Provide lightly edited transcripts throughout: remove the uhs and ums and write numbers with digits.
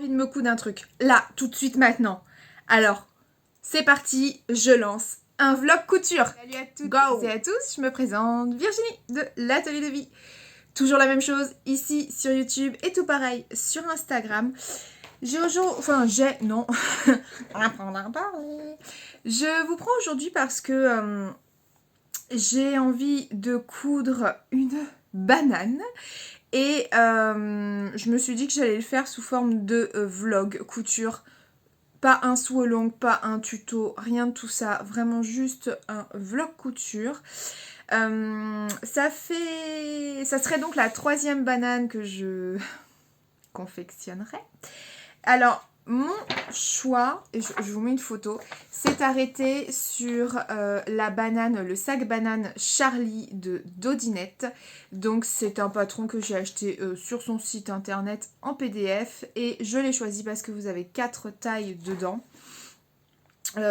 envie de me coudre un truc. Là, tout de suite maintenant. Alors, c'est parti, je lance un vlog couture. Salut à toutes et à tous, je me présente Virginie de l'Atelier de Vie. Toujours la même chose ici sur YouTube et tout pareil sur Instagram. Je vous prends aujourd'hui parce que j'ai envie de coudre une banane. Et je me suis dit que j'allais le faire sous forme de vlog couture. Pas un sew along, pas un tuto, rien de tout ça. Vraiment juste un vlog couture. Ça serait donc la 3e banane que je confectionnerai. Alors, mon choix, et je vous mets une photo, s'est arrêté sur la banane, le sac banane Charlie de Dodinette. Donc c'est un patron que j'ai acheté sur son site internet en PDF et je l'ai choisi parce que vous avez 4 tailles dedans.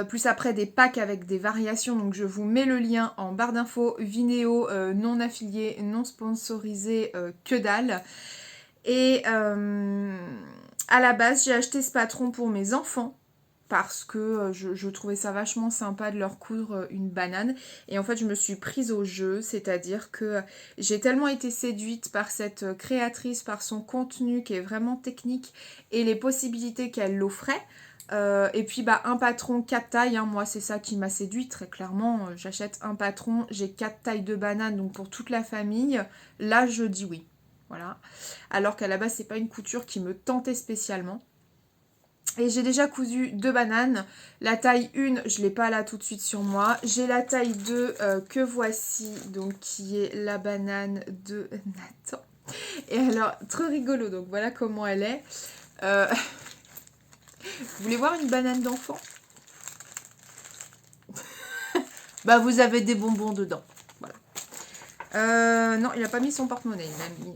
Plus après des packs avec des variations, donc je vous mets le lien en barre d'infos, Vimeo, non affilié, non sponsorisé, que dalle. Et à la base, j'ai acheté ce patron pour mes enfants parce que je trouvais ça vachement sympa de leur coudre une banane. Et en fait, je me suis prise au jeu, c'est-à-dire que j'ai tellement été séduite par cette créatrice, par son contenu qui est vraiment technique et les possibilités qu'elle offrait. Et puis un patron 4 tailles, hein, moi c'est ça qui m'a séduite très clairement. J'achète un patron, j'ai 4 tailles de banane, donc pour toute la famille, là je dis oui. Voilà. Alors qu'à la base, c'est pas une couture qui me tentait spécialement. Et j'ai déjà cousu 2 bananes. La taille 1, je l'ai pas là tout de suite sur moi. J'ai la taille 2 que voici, donc qui est la banane de Nathan. Et alors, trop rigolo, donc voilà comment elle est. Vous voulez voir une banane d'enfant? Vous avez des bonbons dedans. Non, il a pas mis son porte-monnaie, il a mis...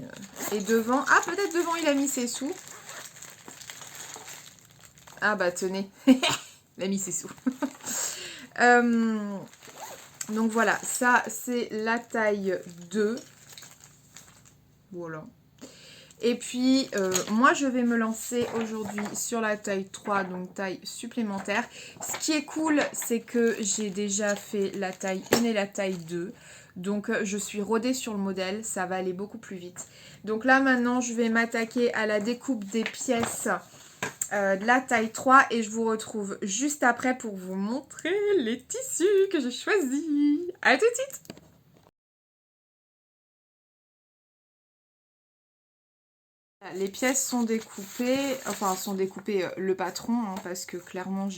Et devant... Ah, peut-être devant, il a mis ses sous. Ah tenez, il a mis ses sous. Donc voilà, ça c'est la taille 2. Voilà. Et puis, moi je vais me lancer aujourd'hui sur la taille 3, donc taille supplémentaire. Ce qui est cool, c'est que j'ai déjà fait la taille 1 et la taille 2. Donc je suis rodée sur le modèle, ça va aller beaucoup plus vite. Donc là maintenant, je vais m'attaquer à la découpe des pièces de la taille 3 et je vous retrouve juste après pour vous montrer les tissus que j'ai choisis. A tout de suite! Les pièces sont découpées, le patron, hein, parce que clairement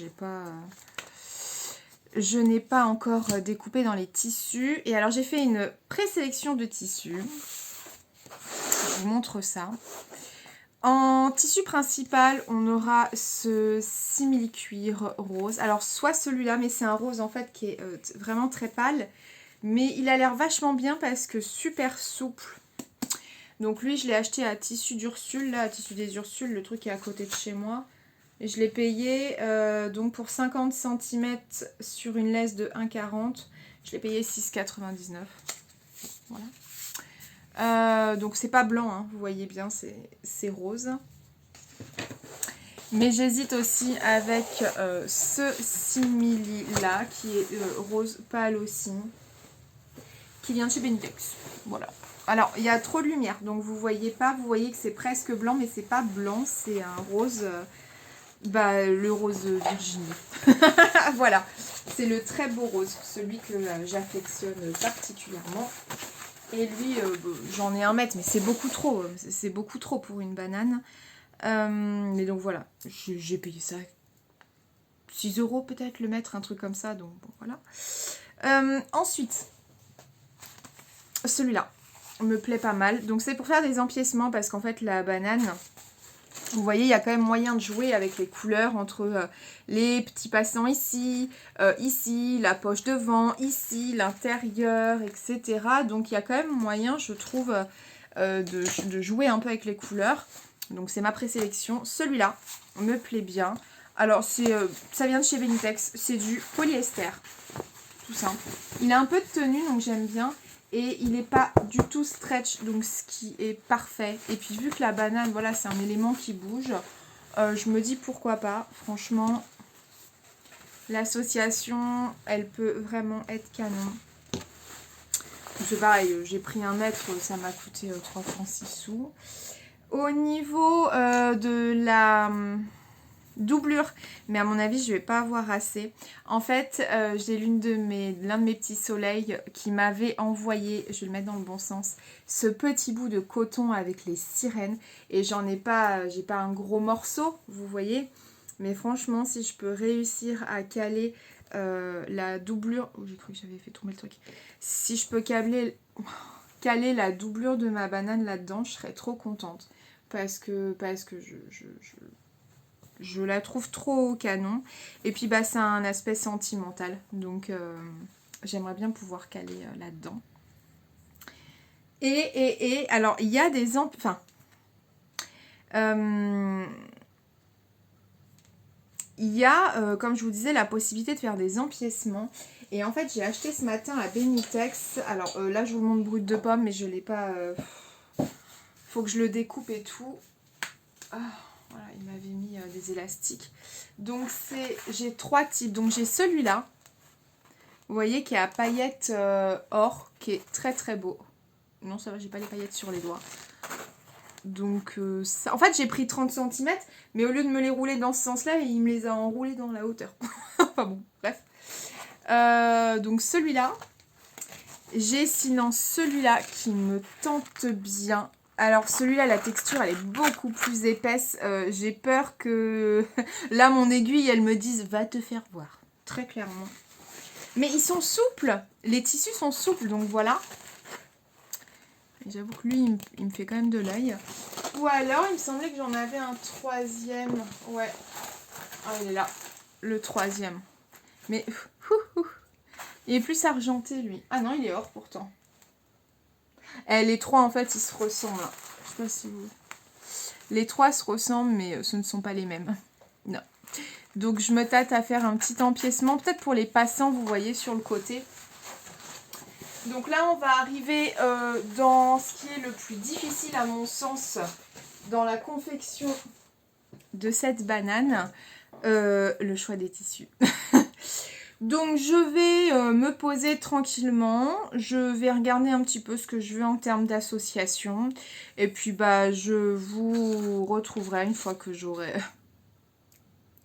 je n'ai pas encore découpé dans les tissus. Et alors j'ai fait une présélection de tissus. Je vous montre ça. En tissu principal, on aura ce simili-cuir rose. Alors soit celui-là, mais c'est un rose en fait qui est vraiment très pâle. Mais il a l'air vachement bien parce que super souple. Donc lui, je l'ai acheté à Tissu d'Ursule, là, à Tissu des Ursules, le truc qui est à côté de chez moi. Et je l'ai payé donc pour 50 cm sur une laisse de 1,40. Je l'ai payé 6,99. Voilà. Donc c'est pas blanc, hein, vous voyez bien, c'est rose. Mais j'hésite aussi avec ce simili là, qui est rose pâle aussi, qui vient de chez Benitex. Voilà. Alors, il y a trop de lumière, donc vous voyez pas, vous voyez que c'est presque blanc, mais c'est pas blanc, c'est un rose, le rose Virginie. Voilà, c'est le très beau rose, celui que j'affectionne particulièrement. Et lui, j'en ai 1 mètre, mais c'est beaucoup trop pour une banane. Mais donc voilà, j'ai payé ça 6 € peut-être le mètre, un truc comme ça, donc bon, voilà. Ensuite, celui-là me plaît pas mal. Donc c'est pour faire des empiècements parce qu'en fait la banane, vous voyez, il y a quand même moyen de jouer avec les couleurs entre les petits passants ici, ici, la poche devant, ici, l'intérieur, etc. Donc il y a quand même moyen, je trouve, de jouer un peu avec les couleurs. Donc c'est ma présélection. Celui-là me plaît bien. Alors ça vient de chez Benitex, c'est du polyester, tout simple. Il a un peu de tenue, donc j'aime bien. Et il n'est pas du tout stretch, donc ce qui est parfait. Et puis vu que la banane, voilà, c'est un élément qui bouge, je me dis pourquoi pas. Franchement, l'association, elle peut vraiment être canon. C'est pareil, j'ai pris 1 mètre, ça m'a coûté 3 francs 6 sous. Au niveau de la doublure, mais à mon avis je vais pas avoir assez. En fait j'ai l'un de mes petits soleils qui m'avait envoyé, je vais le mettre dans le bon sens, ce petit bout de coton avec les sirènes, et j'ai pas un gros morceau, vous voyez, mais franchement si je peux réussir à caler la doublure, oh, j'ai cru que j'avais fait tomber le truc, si je peux caler la doublure de ma banane là-dedans, je serais trop contente, parce que je la trouve trop canon. Et puis bah c'est un aspect sentimental. Donc j'aimerais bien pouvoir caler là-dedans. Et alors il y a des... il y a, comme je vous disais, la possibilité de faire des empiècements. Et en fait j'ai acheté ce matin à Benitex. Alors là je vous montre brut de pomme, mais je l'ai pas... faut que je le découpe et tout. Ah. Voilà, il m'avait mis des élastiques. Donc j'ai 3 types. Donc j'ai celui-là. Vous voyez qui est à paillettes or. Qui est très très beau. Non ça va, j'ai pas les paillettes sur les doigts. Donc ça... En fait j'ai pris 30 cm. Mais au lieu de me les rouler dans ce sens-là, il me les a enroulés dans la hauteur. Enfin bon, bref. Donc celui-là. J'ai sinon celui-là qui me tente bien. Alors celui-là, la texture, elle est beaucoup plus épaisse. J'ai peur que là, mon aiguille, elle me dise « va te faire voir ». Très clairement. Mais ils sont souples. Les tissus sont souples, donc voilà. J'avoue que lui, il me fait quand même de l'œil. Ou alors, il me semblait que j'en avais un 3e. Ouais. Ah, il est là. Le 3e. Mais il est plus argenté, lui. Ah non, il est or pourtant. Les 3 en fait ils se ressemblent. Je sais pas si vous... Les 3 se ressemblent mais ce ne sont pas les mêmes. Non. Donc je me tâte à faire un petit empiècement. Peut-être pour les passants, vous voyez sur le côté. Donc là on va arriver dans ce qui est le plus difficile à mon sens dans la confection de cette banane. Le choix des tissus. Donc je vais me poser tranquillement, je vais regarder un petit peu ce que je veux en termes d'association. Et puis bah je vous retrouverai une fois que j'aurai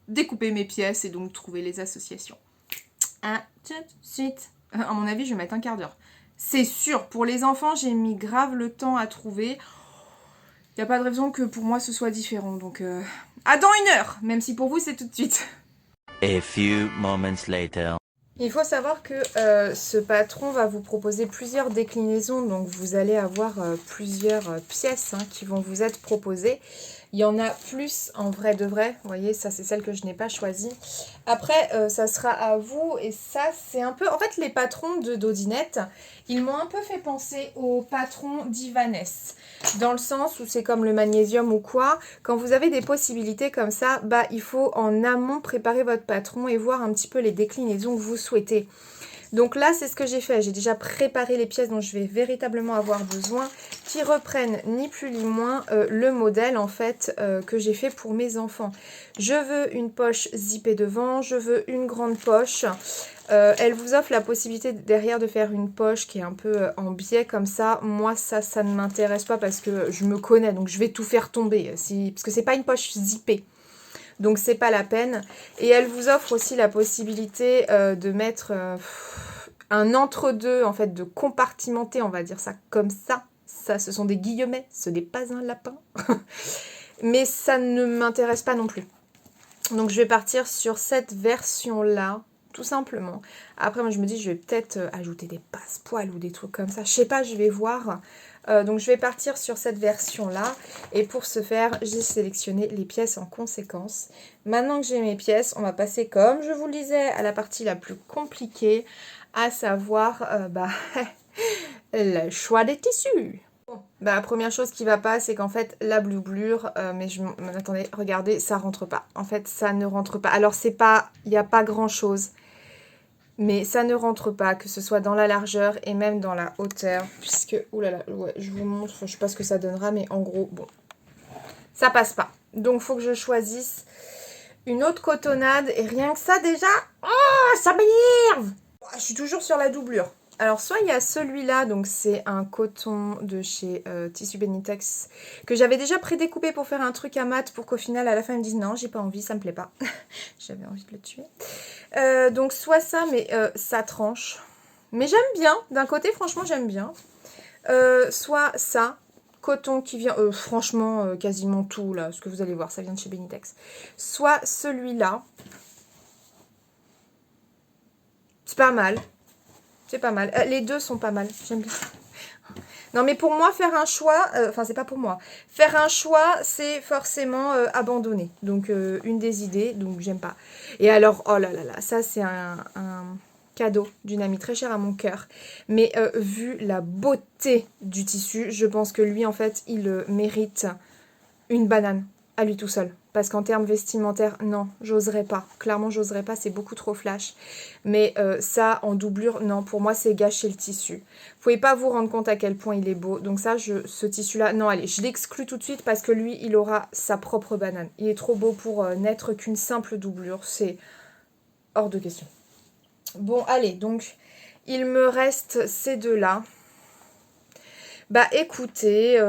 découpé mes pièces et donc trouvé les associations. À tout de suite. À mon avis je vais mettre un quart d'heure. C'est sûr, pour les enfants j'ai mis grave le temps à trouver. Il n'y a pas de raison que pour moi ce soit différent. Donc à dans 1 heure, même si pour vous c'est tout de suite. A few moments later. Il faut savoir que ce patron va vous proposer plusieurs déclinaisons, donc vous allez avoir plusieurs pièces qui vont vous être proposées. Il y en a plus en vrai de vrai, vous voyez, ça c'est celle que je n'ai pas choisie. Après, ça sera à vous, et ça c'est un peu... En fait, les patrons de Dodinette, ils m'ont un peu fait penser aux patrons d'Ivannes. Dans le sens où c'est comme le magnésium ou quoi, quand vous avez des possibilités comme ça, bah il faut en amont préparer votre patron et voir un petit peu les déclinaisons que vous souhaitez. Donc là, c'est ce que j'ai fait. J'ai déjà préparé les pièces dont je vais véritablement avoir besoin, qui reprennent ni plus ni moins le modèle en fait que j'ai fait pour mes enfants. Je veux une poche zippée devant, je veux une grande poche. Elle vous offre la possibilité derrière de faire une poche qui est un peu en biais comme ça. Moi, ça ne m'intéresse pas parce que je me connais, donc je vais tout faire tomber. Parce que c'est pas une poche zippée. Donc c'est pas la peine. Et elle vous offre aussi la possibilité de mettre un entre-deux, en fait, de compartimenter, on va dire ça comme ça. Ça, ce sont des guillemets, ce n'est pas un lapin. Mais ça ne m'intéresse pas non plus. Donc je vais partir sur cette version-là, tout simplement. Après, moi je me dis, je vais peut-être ajouter des passepoils ou des trucs comme ça. Je sais pas, je vais voir. Donc je vais partir sur cette version-là. Et pour ce faire, j'ai sélectionné les pièces en conséquence. Maintenant que j'ai mes pièces, on va passer, comme je vous le disais, à la partie la plus compliquée, à savoir le choix des tissus. Bah, la première chose qui va pas, c'est qu'en fait la doublure, attendez, regardez, ça rentre pas. En fait, ça ne rentre pas. Alors c'est pas, il n'y a pas grand chose, mais ça ne rentre pas, que ce soit dans la largeur et même dans la hauteur, puisque, oulala, ouais, je vous montre, je sais pas ce que ça donnera, mais en gros, bon, ça passe pas. Donc, faut que je choisisse une autre cotonnade. Et rien que ça, déjà, oh, ça m'énerve. Je suis toujours sur la doublure. Alors, soit il y a celui-là, donc c'est un coton de chez Tissu Benitex, que j'avais déjà prédécoupé pour faire un truc à mat, pour qu'au final, à la fin, ils me disent non, j'ai pas envie, ça me plaît pas. J'avais envie de le tuer. Donc, soit ça, mais ça tranche. Mais j'aime bien. D'un côté, franchement, j'aime bien. Soit ça, coton qui vient, franchement, quasiment tout, là, ce que vous allez voir, ça vient de chez Benitex. Soit celui-là. C'est pas mal. C'est pas mal. Les deux sont pas mal. J'aime bien. Non, mais pour moi, faire un choix... Enfin, c'est pas pour moi. Faire un choix, c'est forcément abandonner. Donc, une des idées. Donc, j'aime pas. Et alors, oh là là là. Ça, c'est un cadeau d'une amie très chère à mon cœur. Mais vu la beauté du tissu, je pense que lui, en fait, il mérite une banane à lui tout seul. Parce qu'en termes vestimentaires, non, j'oserais pas. Clairement, j'oserais pas, c'est beaucoup trop flash. Mais ça, en doublure, non, pour moi, c'est gâcher le tissu. Vous pouvez pas vous rendre compte à quel point il est beau. Donc ça, ce tissu-là, non, allez, je l'exclus tout de suite parce que lui, il aura sa propre banane. Il est trop beau pour n'être qu'une simple doublure. C'est hors de question. Bon, allez, donc, il me reste ces deux-là. Bah, écoutez...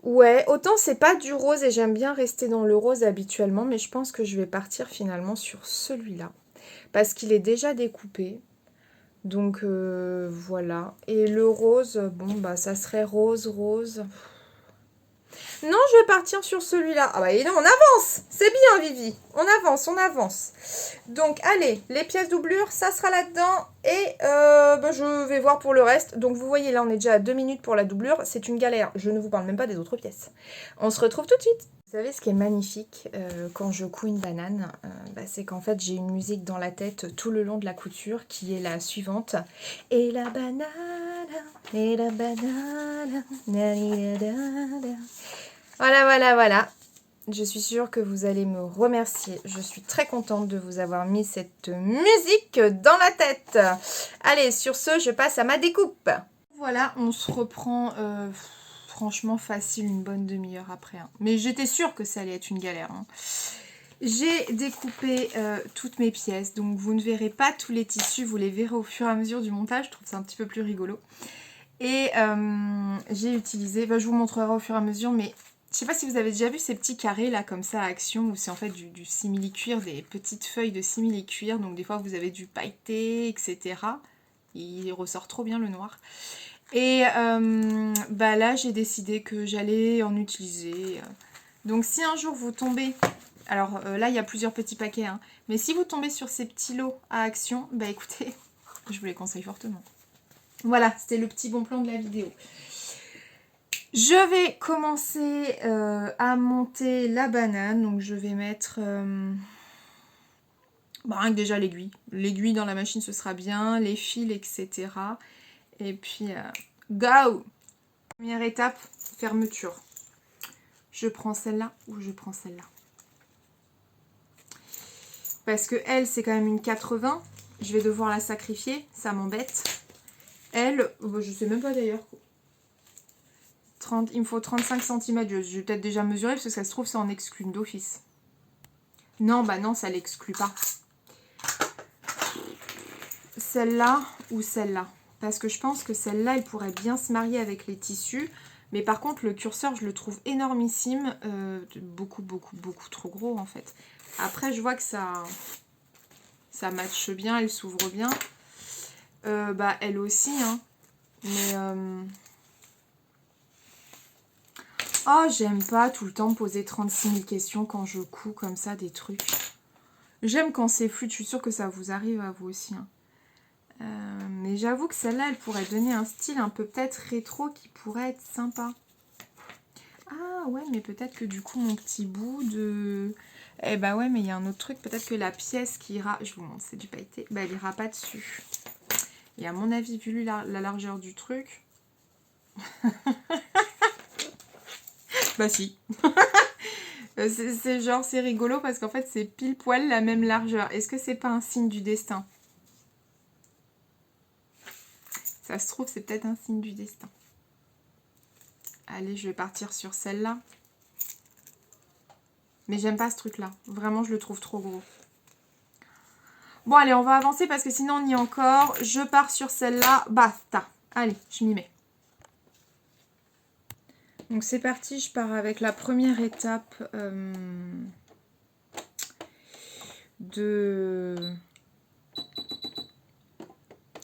Ouais, autant c'est pas du rose et j'aime bien rester dans le rose habituellement, mais je pense que je vais partir finalement sur celui-là. Parce qu'il est déjà découpé. Donc voilà. Et le rose, bon bah ça serait rose, rose. Non, je vais partir sur celui-là. Ah bah et non, on avance. C'est bien Vivi. On avance, on avance. Donc allez, les pièces doublures, ça sera là-dedans. Et bah, je vais voir pour le reste. Donc vous voyez là, on est déjà à 2 minutes pour la doublure. C'est une galère. Je ne vous parle même pas des autres pièces. On se retrouve tout de suite. Vous savez ce qui est magnifique quand je couds une banane, bah, c'est qu'en fait j'ai une musique dans la tête tout le long de la couture qui est la suivante. Et la banane, et la banane, voilà, voilà, voilà. Je suis sûre que vous allez me remercier. Je suis très contente de vous avoir mis cette musique dans la tête. Allez, sur ce, je passe à ma découpe. Voilà, on se reprend franchement facile une bonne demi-heure après. Hein. Mais j'étais sûre que ça allait être une galère. Hein. J'ai découpé toutes mes pièces, donc vous ne verrez pas tous les tissus, vous les verrez au fur et à mesure du montage. Je trouve ça un petit peu plus rigolo. Et j'ai utilisé, bah, je vous montrerai au fur et à mesure, mais je sais pas si vous avez déjà vu ces petits carrés là comme ça à Action où c'est en fait du simili-cuir, des petites feuilles de simili-cuir, donc des fois vous avez du pailleté, etc. Il ressort trop bien le noir. Et bah là j'ai décidé que j'allais en utiliser. Donc si un jour vous tombez, alors là il y a plusieurs petits paquets, hein, mais si vous tombez sur ces petits lots à Action, bah écoutez, je vous les conseille fortement. Voilà, c'était le petit bon plan de la vidéo. Je vais commencer à monter la banane. Donc je vais mettre rien que déjà l'aiguille. L'aiguille dans la machine ce sera bien, les fils, etc. Et puis go! Première étape, fermeture. Je prends celle-là ou je prends celle-là. Parce que elle, c'est quand même une 80. Je vais devoir la sacrifier, ça m'embête. Elle, je sais même pas d'ailleurs. Il me faut 35 cm. Je vais peut-être déjà mesurer parce que ça se trouve, ça en exclut une d'office. Non, bah non, ça l'exclut pas. Celle-là ou celle-là. Parce que je pense que celle-là, elle pourrait bien se marier avec les tissus. Mais par contre, le curseur, je le trouve énormissime. Beaucoup, beaucoup, beaucoup trop gros, en fait. Après, je vois que ça matche bien, elle s'ouvre bien. Bah, elle aussi, hein. Mais... Oh, j'aime pas tout le temps poser 36 000 questions quand je couds comme ça des trucs. J'aime quand c'est fluide, je suis sûre que ça vous arrive à vous aussi. Hein. Mais j'avoue que celle-là, elle pourrait donner un style un peu peut-être rétro qui pourrait être sympa. Ah ouais, mais peut-être que du coup, mon petit bout de... Eh bah ouais, mais il y a un autre truc. Peut-être que la pièce qui ira... Je vous montre, c'est du pailleté. Bah, elle ira pas dessus. Et à mon avis, vu la largeur du truc... bah si. C'est genre, c'est rigolo parce qu'en fait, c'est pile poil la même largeur. Est-ce que c'est pas un signe du destin? Ça se trouve, c'est peut-être un signe du destin. Allez, je vais partir sur celle-là. Mais j'aime pas ce truc-là. Vraiment, je le trouve trop gros. Bon, allez, on va avancer parce que sinon on y est encore. Je pars sur celle-là. Basta. Allez, je m'y mets. Donc c'est parti, je pars avec la première étape de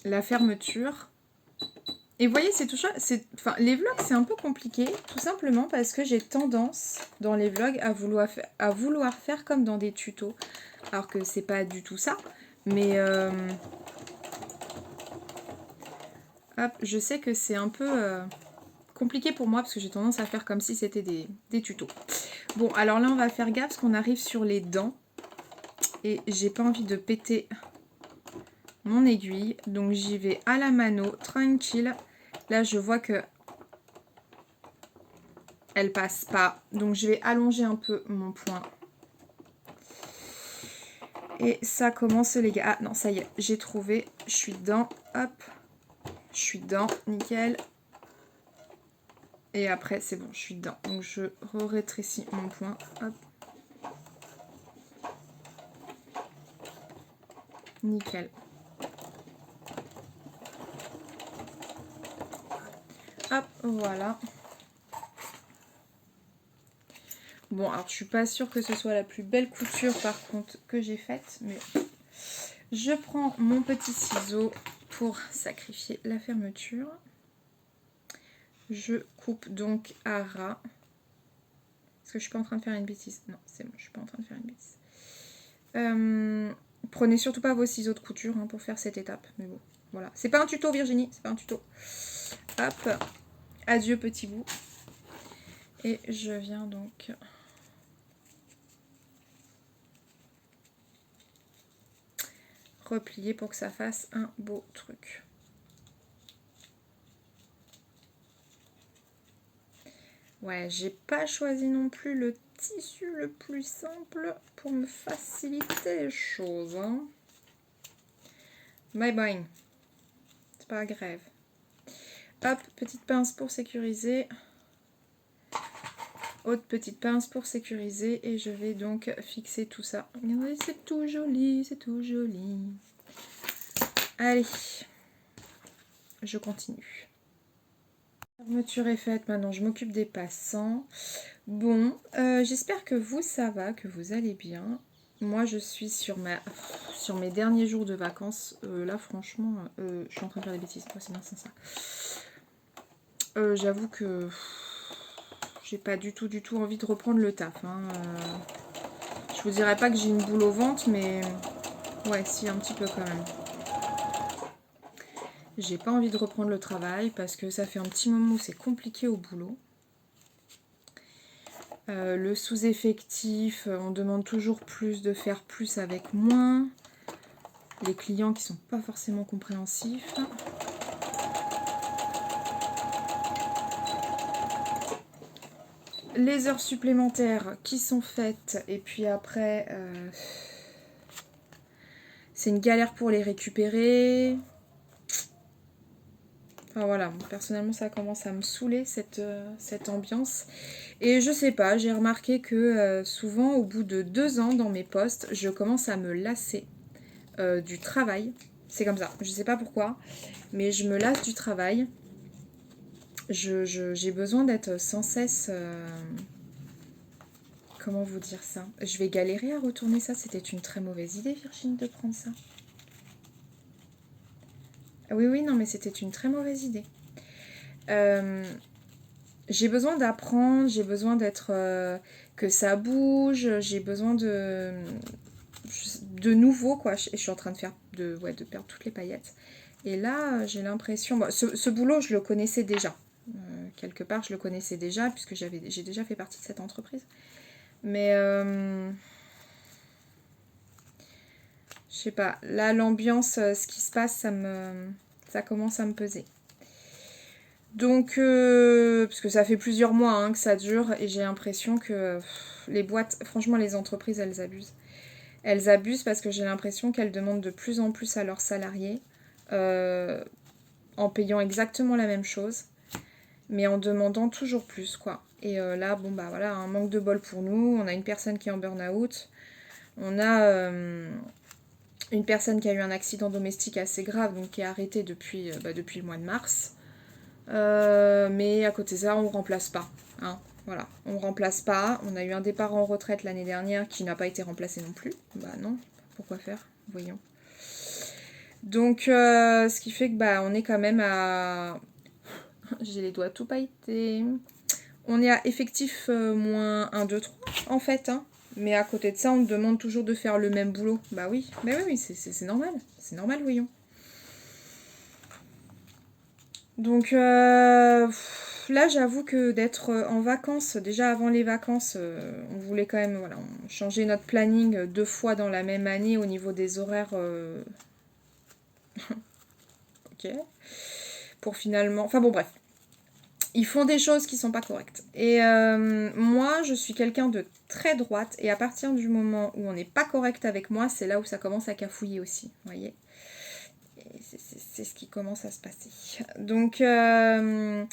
la fermeture. Et vous voyez, c'est tout ça. Enfin, les vlogs, c'est un peu compliqué, tout simplement parce que j'ai tendance, dans les vlogs, à vouloir faire comme dans des tutos. Alors que c'est pas du tout ça. Mais hop, je sais que c'est un peu compliqué pour moi parce que j'ai tendance à faire comme si c'était des tutos. Bon, alors là, on va faire gaffe parce qu'on arrive sur les dents. Et j'ai pas envie de péter mon aiguille. Donc j'y vais à la mano, tranquille. Là, je vois que elle passe pas. Donc je vais allonger un peu mon poing. Et ça commence les gars. Ah non, ça y est, j'ai trouvé. Je suis dedans. Hop. Je suis dedans. Nickel. Et après, c'est bon, je suis dedans. Donc je rétrécis mon poing. Hop. Nickel. Hop, voilà. Bon, alors je suis pas sûre que ce soit la plus belle couture par contre que j'ai faite, mais je prends mon petit ciseau pour sacrifier la fermeture. Je coupe donc à ras. Est-ce que je suis pas en train de faire une bêtise? Non, c'est bon, je suis pas en train de faire une bêtise. Prenez surtout pas vos ciseaux de couture hein, pour faire cette étape, mais bon, voilà. C'est pas un tuto Virginie, c'est pas un tuto. Hop, adieu petit bout. Et je viens donc... replier pour que ça fasse un beau truc. Ouais, j'ai pas choisi non plus le tissu le plus simple pour me faciliter les choses. Hein. Bye bye. C'est pas grave. Hop, petite pince pour sécuriser. Autre petite pince pour sécuriser. Et je vais donc fixer tout ça. Regardez, c'est tout joli, c'est tout joli. Allez, je continue. La fermeture est faite, maintenant je m'occupe des passants. Bon, j'espère que vous ça va, que vous allez bien. Moi je suis sur mes derniers jours de vacances. Là franchement, je suis en train de faire des bêtises, c'est bien ça. J'avoue que j'ai pas du tout envie de reprendre le taf. Hein. Je vous dirais pas que j'ai une boule au ventre, mais ouais, si, un petit peu quand même. J'ai pas envie de reprendre le travail parce que ça fait un petit moment où c'est compliqué au boulot. Le sous-effectif, on demande toujours plus de faire plus avec moins. Les clients qui sont pas forcément compréhensifs. Les heures supplémentaires qui sont faites et puis après c'est une galère pour les récupérer. Enfin voilà, personnellement ça commence à me saouler cette ambiance. Et je sais pas, j'ai remarqué que souvent au bout de 2 ans dans mes postes, je commence à me lasser du travail. C'est comme ça, je sais pas pourquoi, mais je me lasse du travail. J'ai besoin d'être sans cesse... comment vous dire ça? Je vais galérer à retourner ça, c'était une très mauvaise idée Virginie de prendre ça. Oui, non, mais c'était une très mauvaise idée. J'ai besoin d'apprendre, j'ai besoin d'être... que ça bouge, j'ai besoin de nouveau, quoi. Et je suis en train de perdre toutes les paillettes. Et là, j'ai l'impression... Bon, ce boulot, je le connaissais déjà. Quelque part, je le connaissais déjà, puisque j'ai déjà fait partie de cette entreprise. Mais... je sais pas. Là, l'ambiance, ce qui se passe, ça commence à me peser. Donc, parce que ça fait plusieurs mois hein, que ça dure et j'ai l'impression que les boîtes, franchement les entreprises, elles abusent. Elles abusent parce que j'ai l'impression qu'elles demandent de plus en plus à leurs salariés en payant exactement la même chose, mais en demandant toujours plus, quoi. Et là, bon bah voilà, un manque de bol pour nous. On a une personne qui est en burn-out. On a une personne qui a eu un accident domestique assez grave, donc qui est arrêtée depuis le mois de mars. Mais à côté de ça, on ne remplace pas. Hein. Voilà, on ne remplace pas. On a eu un départ en retraite l'année dernière qui n'a pas été remplacé non plus. Bah non, pourquoi faire? Voyons. Donc, ce qui fait que bah, on est quand même à... J'ai les doigts tout pailletés. On est à effectif moins 1, 2, 3 en fait. Hein. Mais à côté de ça, on me demande toujours de faire le même boulot. Bah oui, mais oui, c'est normal. C'est normal, voyons. Donc là, j'avoue que d'être en vacances, déjà avant les vacances, on voulait quand même voilà, changer notre planning 2 fois dans la même année au niveau des horaires. Ok. Pour finalement... Enfin bon, bref. Ils font des choses qui sont pas correctes. Et moi, je suis quelqu'un de très droite. Et à partir du moment où on n'est pas correct avec moi, c'est là où ça commence à cafouiller aussi. Vous voyez ? C'est ce qui commence à se passer. Donc, je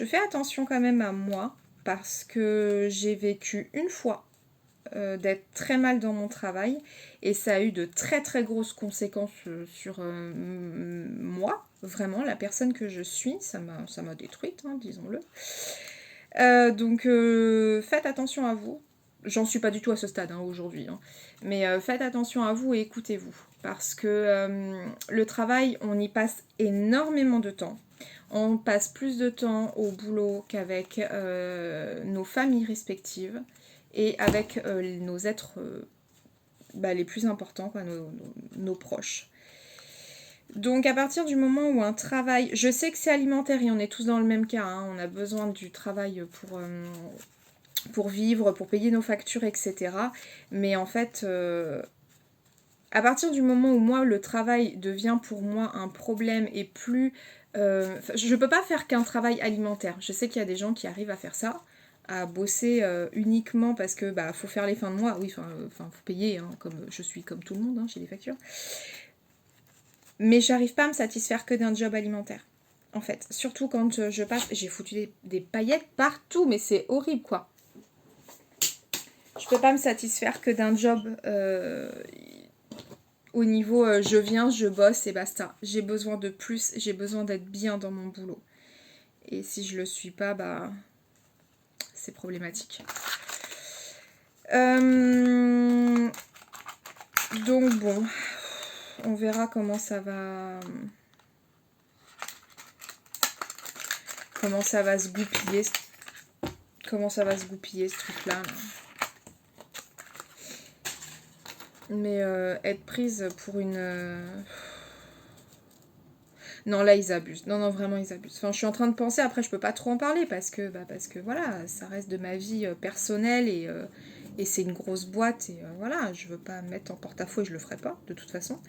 fais attention quand même à moi parce que j'ai vécu une fois d'être très mal dans mon travail et ça a eu de très très grosses conséquences sur moi, vraiment, la personne que je suis. Ça m'a détruite, hein, disons-le. Donc, faites attention à vous. J'en suis pas du tout à ce stade hein, aujourd'hui. Hein. Mais faites attention à vous et écoutez-vous. Parce que le travail, on y passe énormément de temps. On passe plus de temps au boulot qu'avec nos familles respectives et avec nos êtres les plus importants, quoi, nos proches. Donc à partir du moment où un travail... Je sais que c'est alimentaire et on est tous dans le même cas. Hein, on a besoin du travail pour vivre, pour payer nos factures, etc. Mais en fait, à partir du moment où moi, le travail devient pour moi un problème et plus... je ne peux pas faire qu'un travail alimentaire. Je sais qu'il y a des gens qui arrivent à faire ça, à bosser uniquement parce que faut faire les fins de mois. Oui, faut payer, hein, comme je suis comme tout le monde, hein, j'ai des factures. Mais j'arrive pas à me satisfaire que d'un job alimentaire. En fait, surtout quand je passe, j'ai foutu des paillettes partout, mais c'est horrible quoi. Je peux pas me satisfaire que d'un job au niveau je viens, je bosse et basta. J'ai besoin de plus, j'ai besoin d'être bien dans mon boulot. Et si je le suis pas, c'est problématique. Donc bon, on verra comment ça va se goupiller. Comment ça va se goupiller ce truc-là. Là. Mais être prise pour une... Non, là, ils abusent. Non, vraiment, ils abusent. Enfin, je suis en train de penser, après, je peux pas trop en parler parce que voilà, ça reste de ma vie personnelle et c'est une grosse boîte et voilà, je veux pas me mettre en porte-à-faux et je le ferai pas, de toute façon.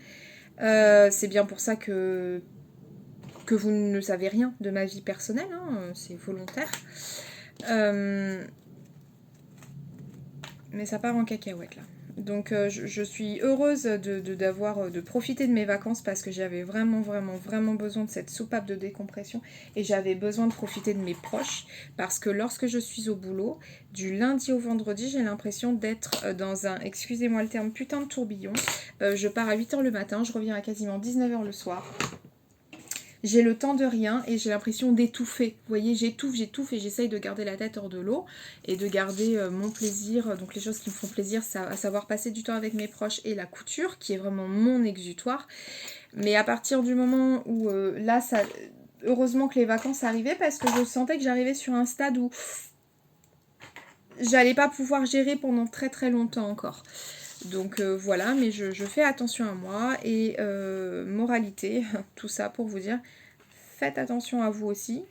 C'est bien pour ça que vous ne savez rien de ma vie personnelle, hein, c'est volontaire. Mais ça part en cacahuète, là. Donc je suis heureuse de profiter de mes vacances parce que j'avais vraiment besoin de cette soupape de décompression et j'avais besoin de profiter de mes proches parce que lorsque je suis au boulot, du lundi au vendredi, j'ai l'impression d'être dans un, excusez-moi le terme, putain de tourbillon. Je pars à 8h le matin, je reviens à quasiment 19h le soir. J'ai le temps de rien et j'ai l'impression d'étouffer. Vous voyez, j'étouffe et j'essaye de garder la tête hors de l'eau et de garder mon plaisir, donc les choses qui me font plaisir, à savoir passer du temps avec mes proches et la couture, qui est vraiment mon exutoire. Mais à partir du moment où là, heureusement que les vacances arrivaient parce que je sentais que j'arrivais sur un stade où j'allais pas pouvoir gérer pendant très très longtemps encore. Donc voilà, mais je fais attention à moi et moralité, tout ça pour vous dire, faites attention à vous aussi,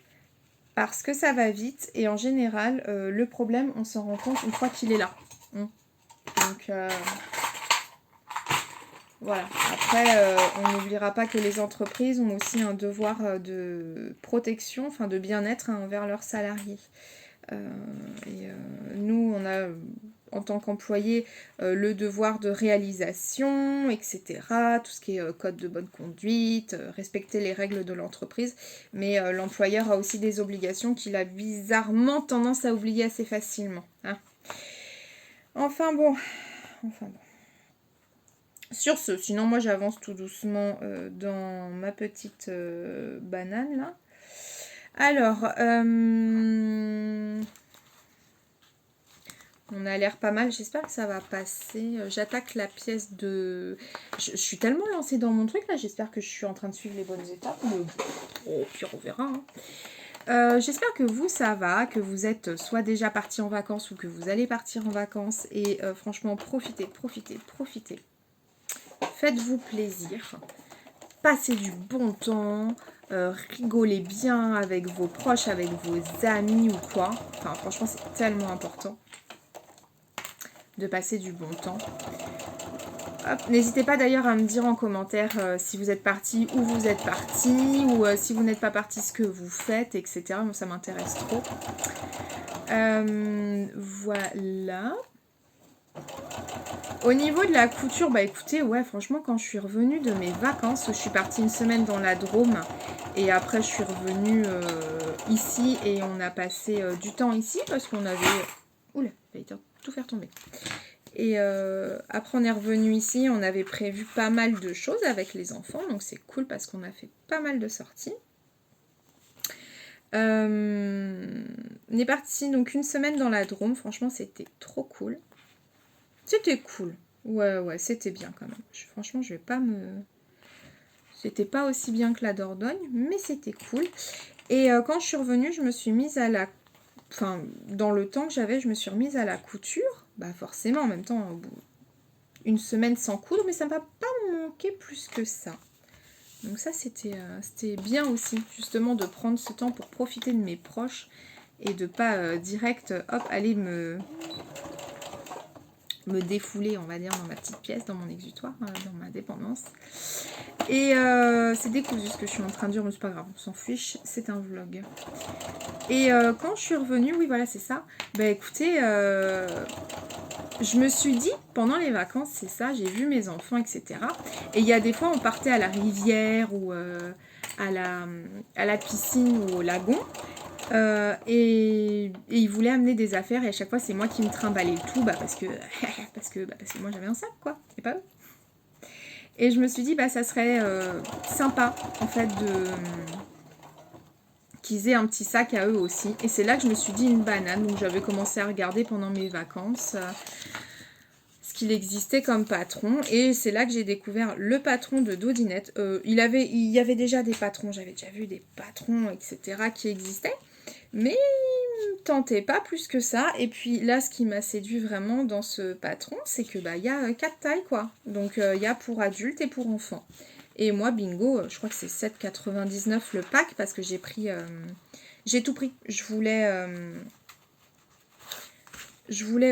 parce que ça va vite et en général, le problème, on s'en rend compte une fois qu'il est là. Donc voilà, après, on n'oubliera pas que les entreprises ont aussi un devoir de protection, enfin de bien-être envers leurs salariés. Nous, en tant qu'employé le devoir de réalisation, etc. Tout ce qui est code de bonne conduite, respecter les règles de l'entreprise. Mais l'employeur a aussi des obligations qu'il a bizarrement tendance à oublier assez facilement. Hein. Enfin bon. Sur ce, sinon moi j'avance tout doucement dans ma petite banane là. Alors, on a l'air pas mal, j'espère que ça va passer. J'attaque la pièce de... Je suis tellement lancée dans mon truc là, j'espère que je suis en train de suivre les bonnes étapes. Au pire on verra. Hein. J'espère que vous ça va, que vous êtes soit déjà parti en vacances ou que vous allez partir en vacances. Et franchement profitez. Faites-vous plaisir, passez du bon temps, rigolez bien avec vos proches, avec vos amis ou quoi. Enfin, franchement, c'est tellement important de passer du bon temps. N'hésitez pas d'ailleurs à me dire en commentaire si vous êtes parti, où vous êtes parti, ou si vous n'êtes pas parti, ce que vous faites, etc. Moi, ça m'intéresse trop. Voilà. Au niveau de la couture, bah écoutez, ouais, franchement, quand je suis revenue de mes vacances, je suis partie une semaine dans la Drôme et après je suis revenue ici et on a passé du temps ici parce qu'on avait... Oula, j'ai tout faire tomber. Et après on est revenu ici, on avait prévu pas mal de choses avec les enfants, donc c'est cool parce qu'on a fait pas mal de sorties. On est parti donc une semaine dans la Drôme, franchement c'était trop cool. C'était cool. Ouais, c'était bien quand même. Franchement, je vais pas me... C'était pas aussi bien que la Dordogne, mais c'était cool. Et quand je suis revenue, je me suis mise à la... Enfin, dans le temps que j'avais, je me suis remise à la couture. Bah forcément, en même temps, une semaine sans coudre, mais ça ne va pas me manquer plus que ça. Donc ça, c'était bien aussi, justement, de prendre ce temps pour profiter de mes proches et de pas direct, hop, aller me défouler, on va dire, dans ma petite pièce, dans mon exutoire, dans ma dépendance. Et c'est décousu ce que je suis en train de dire, mais c'est pas grave, on s'en fiche, c'est un vlog. Et quand je suis revenue, oui voilà, c'est ça, bah écoutez, je me suis dit, pendant les vacances, c'est ça, j'ai vu mes enfants, etc. Et il y a des fois, on partait à la rivière ou à la piscine ou au lagon. Et il voulait amener des affaires et à chaque fois c'est moi qui me trimballais le tout parce que moi j'avais un sac quoi, et pas eux. Et je me suis dit ça serait sympa en fait qu'ils aient un petit sac à eux aussi. Et c'est là que je me suis dit une banane. Donc j'avais commencé à regarder pendant mes vacances ce qu'il existait comme patron. Et c'est là que j'ai découvert le patron de Dodinette. Il y avait déjà des patrons, j'avais déjà vu des patrons etc. qui existaient. Mais il me tentait pas plus que ça. Et puis là, ce qui m'a séduit vraiment dans ce patron, c'est que il y a 4 tailles quoi. Donc il y a pour adultes et pour enfants. Et moi, bingo, je crois que c'est 7,99 le pack parce que j'ai pris... j'ai tout pris. Je voulais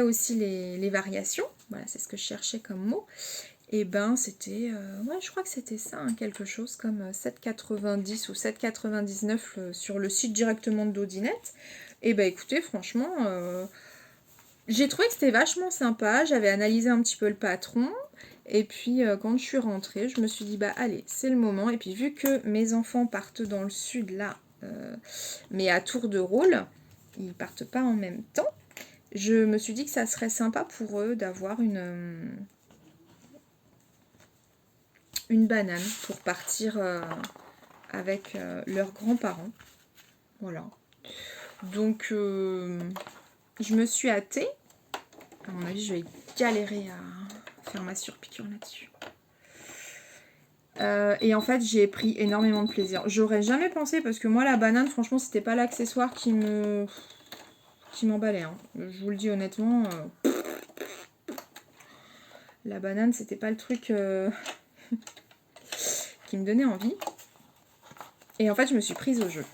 aussi les variations. Voilà, c'est ce que je cherchais comme mot. Et c'était... ouais, je crois que c'était ça, hein, quelque chose comme 7,90 ou 7,99 sur le site directement de Dodinette. Et écoutez, franchement, j'ai trouvé que c'était vachement sympa. J'avais analysé un petit peu le patron. Et puis, quand je suis rentrée, je me suis dit, allez, c'est le moment. Et puis, vu que mes enfants partent dans le sud, là, mais à tour de rôle, ils partent pas en même temps, je me suis dit que ça serait sympa pour eux d'avoir une banane pour partir avec leurs grands-parents. Voilà. Donc, je me suis hâtée. À mon avis, je vais galérer à faire ma surpiqûre là-dessus. Et en fait, j'ai pris énormément de plaisir. J'aurais jamais pensé, parce que moi, la banane, franchement, c'était pas l'accessoire qui m'emballait. Hein. Je vous le dis honnêtement. La banane, c'était pas le truc qui me donnait envie. Et en fait, je me suis prise au jeu.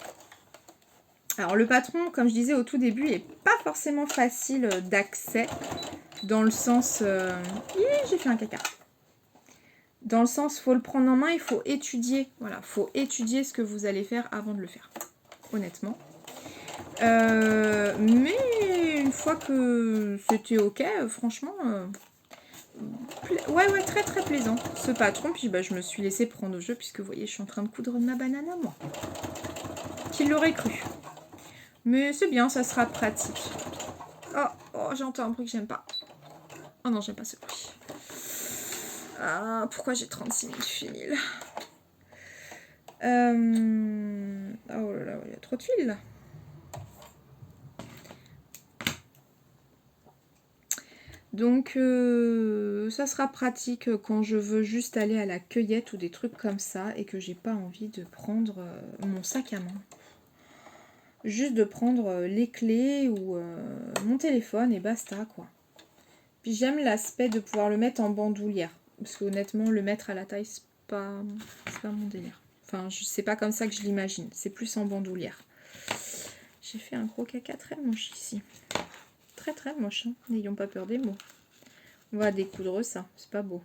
Alors, le patron, comme je disais au tout début, est pas forcément facile d'accès. Dans le sens... j'ai fait un caca. Dans le sens, faut le prendre en main, il faut étudier. Voilà, faut étudier ce que vous allez faire avant de le faire. Honnêtement. Mais une fois que c'était ok, franchement, ouais, très très plaisant ce patron. Puis bah, je me suis laissée prendre au jeu puisque vous voyez, je suis en train de coudre ma banane à moi. Qui l'aurait cru? Mais c'est bien, ça sera pratique. Oh, j'entends un bruit que j'aime pas. Oh non, j'aime pas ce bruit. Ah, pourquoi j'ai 36 000 fils? Oh là là, il y a trop de fils là. Donc ça sera pratique quand je veux juste aller à la cueillette ou des trucs comme ça et que j'ai pas envie de prendre mon sac à main. Juste de prendre les clés ou mon téléphone et basta quoi. Puis j'aime l'aspect de pouvoir le mettre en bandoulière. Parce que honnêtement, le mettre à la taille, c'est pas mon délire. Enfin, c'est pas comme ça que je l'imagine. C'est plus en bandoulière. J'ai fait un gros caca très moche ici. Très très moche. Hein. N'ayons pas peur des mots. On va découdre ça. C'est pas beau.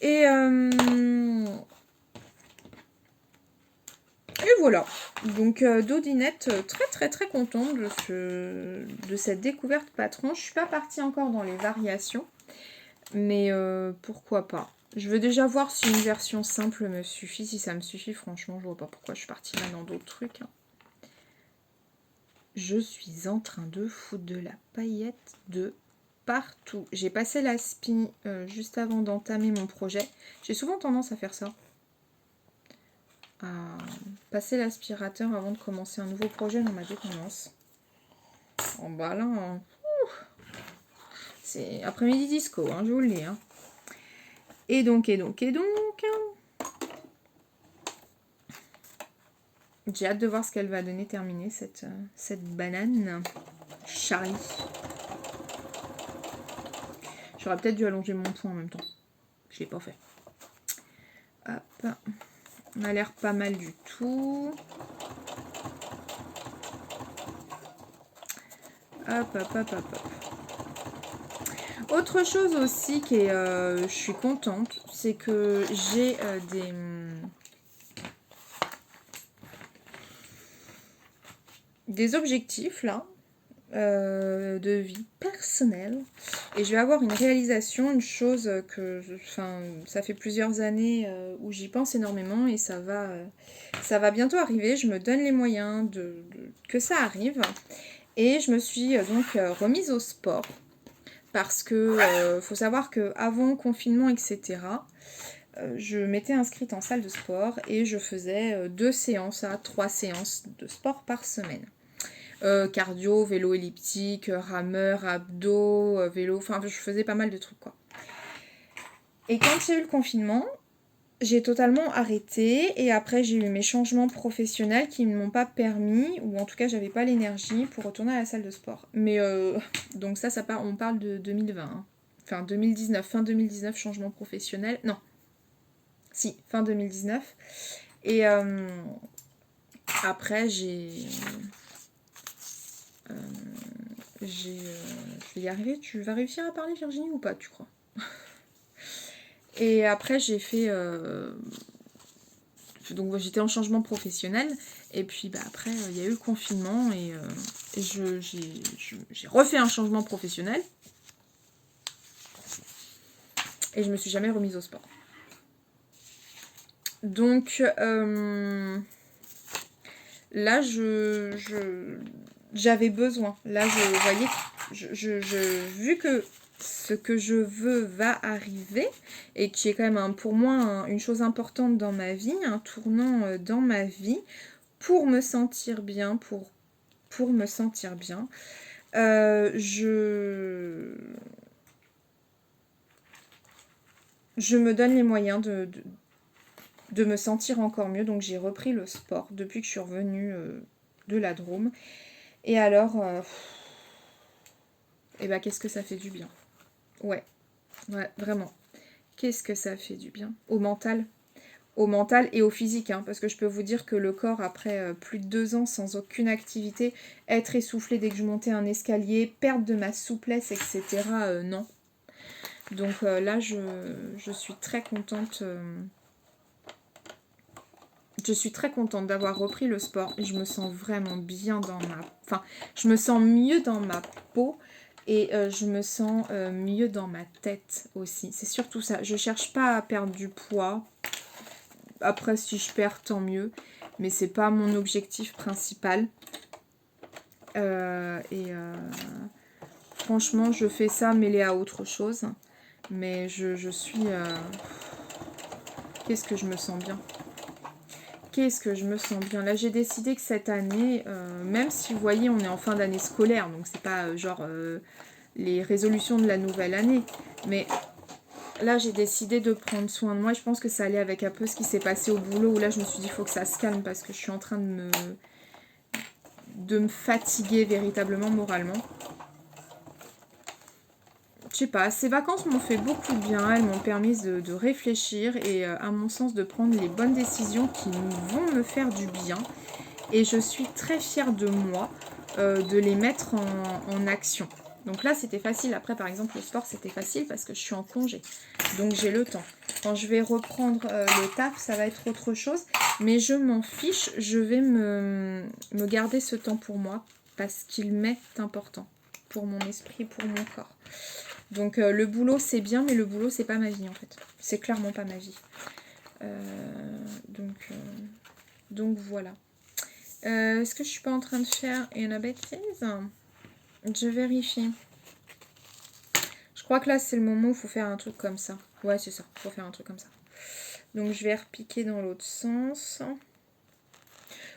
Et voilà. Donc Dodinette, très très très contente de cette découverte patron. Je suis pas partie encore dans les variations. Mais pourquoi pas. Je veux déjà voir si une version simple me suffit. Si ça me suffit, franchement, je vois pas pourquoi je suis partie là dans d'autres trucs. Hein. Je suis en train de foutre de la paillette de partout. J'ai passé l'aspi juste avant d'entamer mon projet. J'ai souvent tendance à faire ça. À passer l'aspirateur avant de commencer un nouveau projet dans ma dépendance. En bas là, hein. C'est après-midi disco, hein, je vous le dis. Hein. Et donc. J'ai hâte de voir ce qu'elle va donner terminer, cette banane. Charlie. J'aurais peut-être dû allonger mon point en même temps. Je l'ai pas fait. Hop. On a l'air pas mal du tout. Hop. Autre chose aussi qui est... je suis contente, c'est que j'ai des objectifs là. De vie personnelle et je vais avoir une réalisation, une chose que ça fait plusieurs années où j'y pense énormément et ça va bientôt arriver. Je me donne les moyens que ça arrive et je me suis donc remise au sport parce que faut savoir que avant confinement etc je m'étais inscrite en salle de sport et je faisais 2 séances à 3 séances de sport par semaine. Cardio, vélo elliptique, rameur, abdos, vélo, enfin je faisais pas mal de trucs quoi. Et quand il y a eu le confinement, j'ai totalement arrêté et après j'ai eu mes changements professionnels qui ne m'ont pas permis, ou en tout cas j'avais pas l'énergie pour retourner à la salle de sport. Mais donc ça on parle de 2020, hein. Enfin 2019, fin 2019, changement professionnel, non, si, fin 2019. Et après je vais y arriver. Tu vas réussir à parler, Virginie, ou pas, tu crois? Et après, j'ai fait... donc, j'étais en changement professionnel. Et puis, bah, après, il y a eu le confinement. Et j'ai refait un changement professionnel. Et je me suis jamais remise au sport. Donc, là, j'avais besoin. Là, vous voyez, vu que ce que je veux va arriver, et qui est quand même pour moi une chose importante dans ma vie, un tournant dans ma vie, pour me sentir bien, pour me sentir bien, je me donne les moyens de me sentir encore mieux. Donc j'ai repris le sport depuis que je suis revenue de la Drôme. Et alors, qu'est-ce que ça fait du bien. Ouais, vraiment. Qu'est-ce que ça fait du bien. Au mental et au physique. Hein, parce que je peux vous dire que le corps, après plus de 2 ans sans aucune activité, être essoufflé dès que je montais un escalier, perdre de ma souplesse, etc. Non. Donc là, je suis très contente je suis très contente d'avoir repris le sport et je me sens vraiment bien dans ma... Enfin, je me sens mieux dans ma peau et je me sens mieux dans ma tête aussi. C'est surtout ça. Je cherche pas à perdre du poids. Après, si je perds, tant mieux. Mais c'est pas mon objectif principal. Franchement, je fais ça mêlé à autre chose. Mais je suis... Qu'est-ce que je me sens bien. Qu'est-ce que je me sens bien. Là, j'ai décidé que cette année, même si vous voyez, on est en fin d'année scolaire, donc c'est pas genre les résolutions de la nouvelle année. Mais là, j'ai décidé de prendre soin de moi. Et je pense que ça allait avec un peu ce qui s'est passé au boulot, où là, je me suis dit, il faut que ça se calme parce que je suis en train de me fatiguer véritablement moralement. Je sais pas, ces vacances m'ont fait beaucoup de bien, elles m'ont permis de réfléchir et à mon sens de prendre les bonnes décisions qui vont me faire du bien. Et je suis très fière de moi de les mettre en action. Donc là c'était facile, après par exemple le sport c'était facile parce que je suis en congé. Donc j'ai le temps. Quand je vais reprendre le taf ça va être autre chose. Mais je m'en fiche, je vais me garder ce temps pour moi parce qu'il m'est important. Pour mon esprit, pour mon corps. Donc le boulot c'est bien mais le boulot c'est pas ma vie en fait. C'est clairement pas ma vie. Donc voilà. Est-ce que je suis pas en train de faire une bêtise? Je vérifie. Je crois que là c'est le moment où il faut faire un truc comme ça. Ouais c'est ça, il faut faire un truc comme ça. Donc je vais repiquer dans l'autre sens.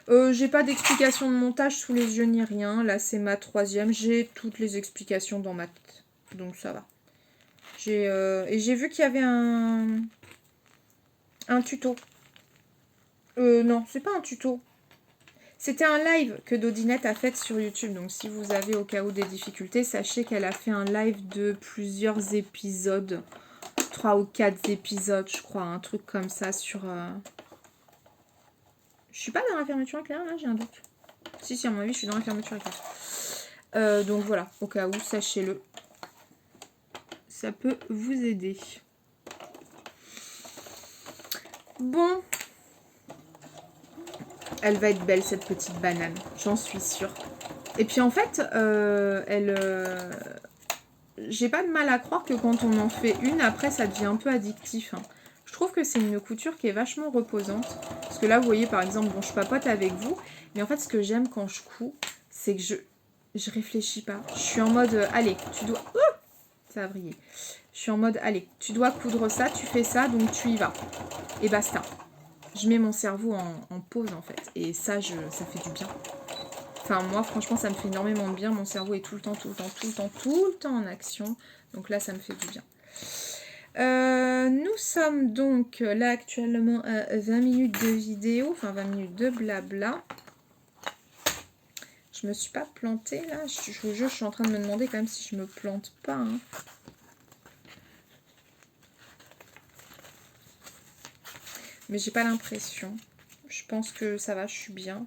J'ai pas d'explication de montage sous les yeux ni rien. Là c'est ma 3e. J'ai toutes les explications dans ma tête. Donc ça va. Et j'ai vu qu'il y avait un tuto. Non, c'est pas un tuto. C'était un live que Dodinette a fait sur YouTube. Donc si vous avez au cas où des difficultés, sachez qu'elle a fait un live de plusieurs épisodes. 3 ou 4 épisodes, je crois. Un truc comme ça sur... Je suis pas dans la fermeture éclair, là, j'ai un doute. Si, à mon avis, je suis dans la fermeture éclair. Donc voilà, au cas où, sachez-le. Ça peut vous aider. Bon. Elle va être belle, cette petite banane. J'en suis sûre. Et puis en fait, j'ai pas de mal à croire que quand on en fait une, après, ça devient un peu addictif. Hein. Je trouve que c'est une couture qui est vachement reposante. Parce que là, vous voyez, par exemple, bon, je papote avec vous. Mais en fait, ce que j'aime quand je couds, c'est que je réfléchis pas. Je suis en mode, allez, tu dois... ça a brillé. Je suis en mode, allez, tu dois coudre ça, tu fais ça, donc tu y vas. Et basta. Je mets mon cerveau en pause, en fait. Et ça, ça fait du bien. Enfin, moi, franchement, ça me fait énormément de bien. Mon cerveau est tout le temps en action. Donc là, ça me fait du bien. Nous sommes donc là actuellement à 20 minutes de vidéo. Enfin, 20 minutes de blabla. Je me suis pas plantée, là. Je vous jure, je suis en train de me demander quand même si je me plante pas. Hein. Mais j'ai pas l'impression. Je pense que ça va, je suis bien.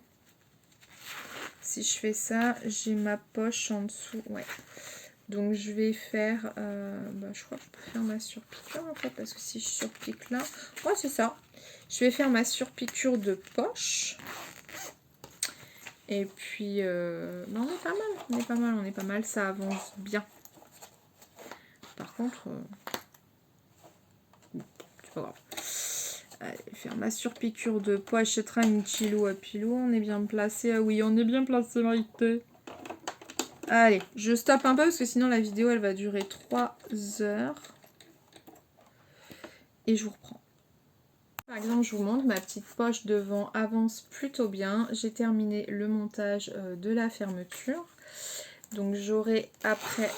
Si je fais ça, j'ai ma poche en dessous. Ouais. Donc je vais faire... je crois que je peux faire ma surpiqûre en fait. Parce que si je surpique là... Ouais, c'est ça. Je vais faire ma surpiqûre de poche. Et puis... on est pas mal. On est pas mal. Ça avance bien. Par contre... c'est pas grave. Allez, faire ma surpiqûre de poids. Achètera une kilo à pilou. On est bien placé. Ah oui, on est bien placé, Maïté. Allez, je stoppe un peu parce que sinon la vidéo elle va durer 3 heures. Et je vous reprends. Par exemple, je vous montre, ma petite poche devant avance plutôt bien. J'ai terminé le montage de la fermeture. Donc j'aurai après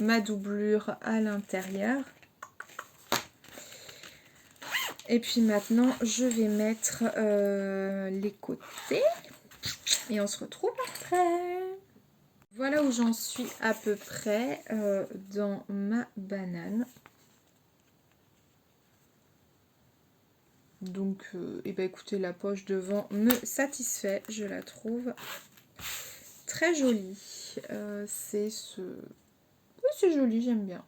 ma doublure à l'intérieur. Et puis maintenant, je vais mettre les côtés. Et on se retrouve après. Voilà où j'en suis à peu près dans ma banane. Donc, écoutez, la poche devant me satisfait. Je la trouve très jolie. C'est joli, j'aime bien.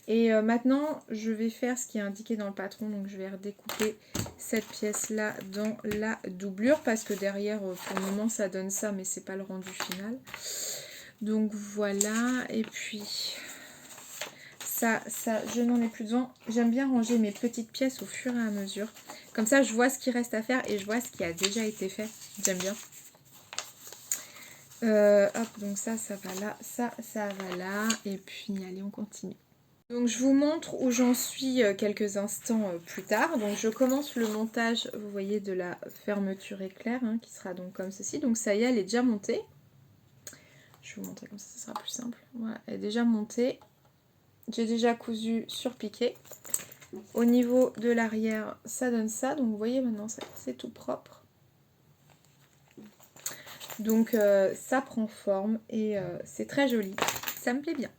Et maintenant, je vais faire ce qui est indiqué dans le patron. Donc, je vais redécouper cette pièce-là dans la doublure parce que derrière, pour le moment, ça donne ça, mais c'est pas le rendu final. Donc voilà, et puis ça, je n'en ai plus besoin. J'aime bien ranger mes petites pièces au fur et à mesure. Comme ça, je vois ce qui reste à faire et je vois ce qui a déjà été fait. J'aime bien. Hop, donc ça va là, ça va là. Et puis, allez, on continue. Donc, je vous montre où j'en suis quelques instants plus tard. Donc, je commence le montage, vous voyez, de la fermeture éclair, hein, qui sera donc comme ceci. Donc, ça y est, elle est déjà montée. Je vais vous montrer comme ça sera plus simple. Voilà, elle est déjà montée. J'ai déjà cousu sur piqué. Au niveau de l'arrière, ça donne ça. Donc, vous voyez, maintenant, c'est tout propre. Donc ça prend forme et c'est très joli, ça me plaît bien.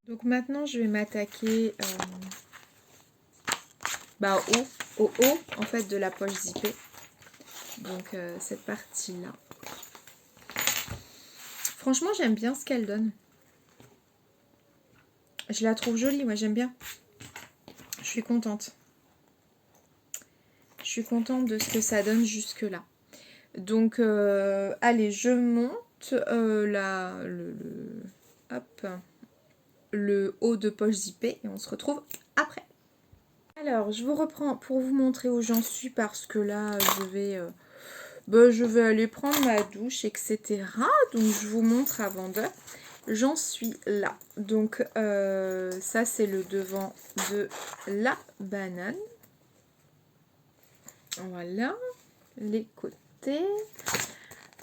Donc maintenant je vais m'attaquer au haut en fait de la poche zippée. Donc cette partie là. Franchement j'aime bien ce qu'elle donne. Je la trouve jolie, moi j'aime bien. Je suis contente. Je suis contente de ce que ça donne jusque là. Donc allez, je monte le haut de poche zippée et on se retrouve après. Alors je vous reprends pour vous montrer où j'en suis parce que là je vais aller prendre ma douche, etc. Donc je vous montre avant de. J'en suis là. Donc ça c'est le devant de la banane. Voilà, les côtés.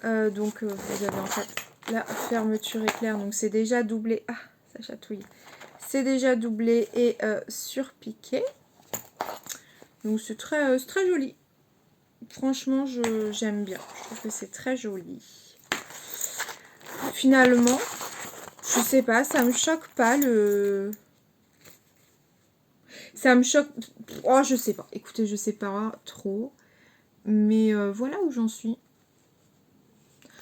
Donc vous avez en fait la fermeture éclair, donc c'est déjà doublé. Ah, ça chatouille. C'est déjà doublé et surpiqué. Donc c'est très joli. Franchement, j'aime bien. Je trouve que c'est très joli. Finalement, je sais pas, ça me choque pas le... Ça me choque... Oh, je sais pas. Écoutez, je sais pas trop. Mais voilà où j'en suis.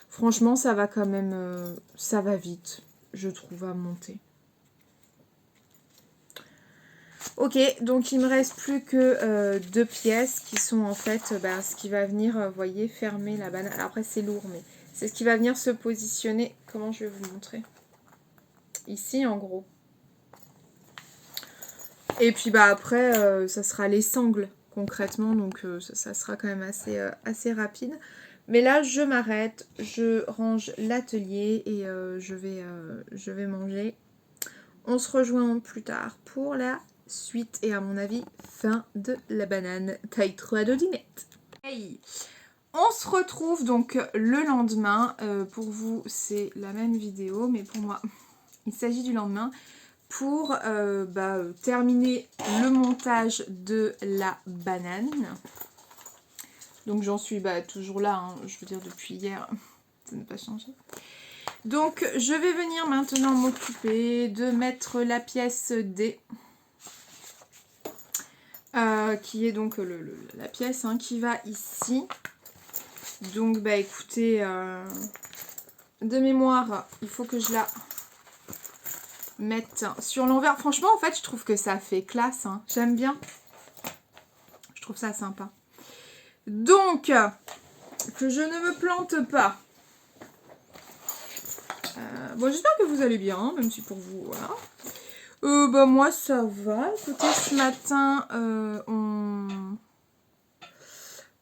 Franchement, ça va quand même... ça va vite, je trouve, à monter. Ok, donc il me reste plus que 2 pièces qui sont en fait ce qui va venir, vous voyez, fermer la banane. Alors après c'est lourd, mais c'est ce qui va venir se positionner. Comment je vais vous montrer? Ici en gros. Et puis après ça sera les sangles concrètement, donc ça sera quand même assez rapide. Mais là je m'arrête, je range l'atelier et je vais manger. On se rejoint plus tard pour la suite et à mon avis fin de la banane taille 3 dodinette. Hey, on se retrouve donc le lendemain. Pour vous c'est la même vidéo mais pour moi il s'agit du lendemain pour terminer le montage de la banane. Donc j'en suis toujours là, hein, je veux dire depuis hier, ça n'a pas changé. Donc je vais venir maintenant m'occuper de mettre la pièce D. Qui est donc la pièce qui va ici. Donc écoutez, de mémoire, il faut que je la mette sur l'envers. Franchement en fait je trouve que ça fait classe, hein. J'aime bien. Je trouve ça sympa. Donc, que je ne me plante pas. Bon, j'espère que vous allez bien, même si pour vous, voilà. Moi, ça va. Écoutez, ce matin,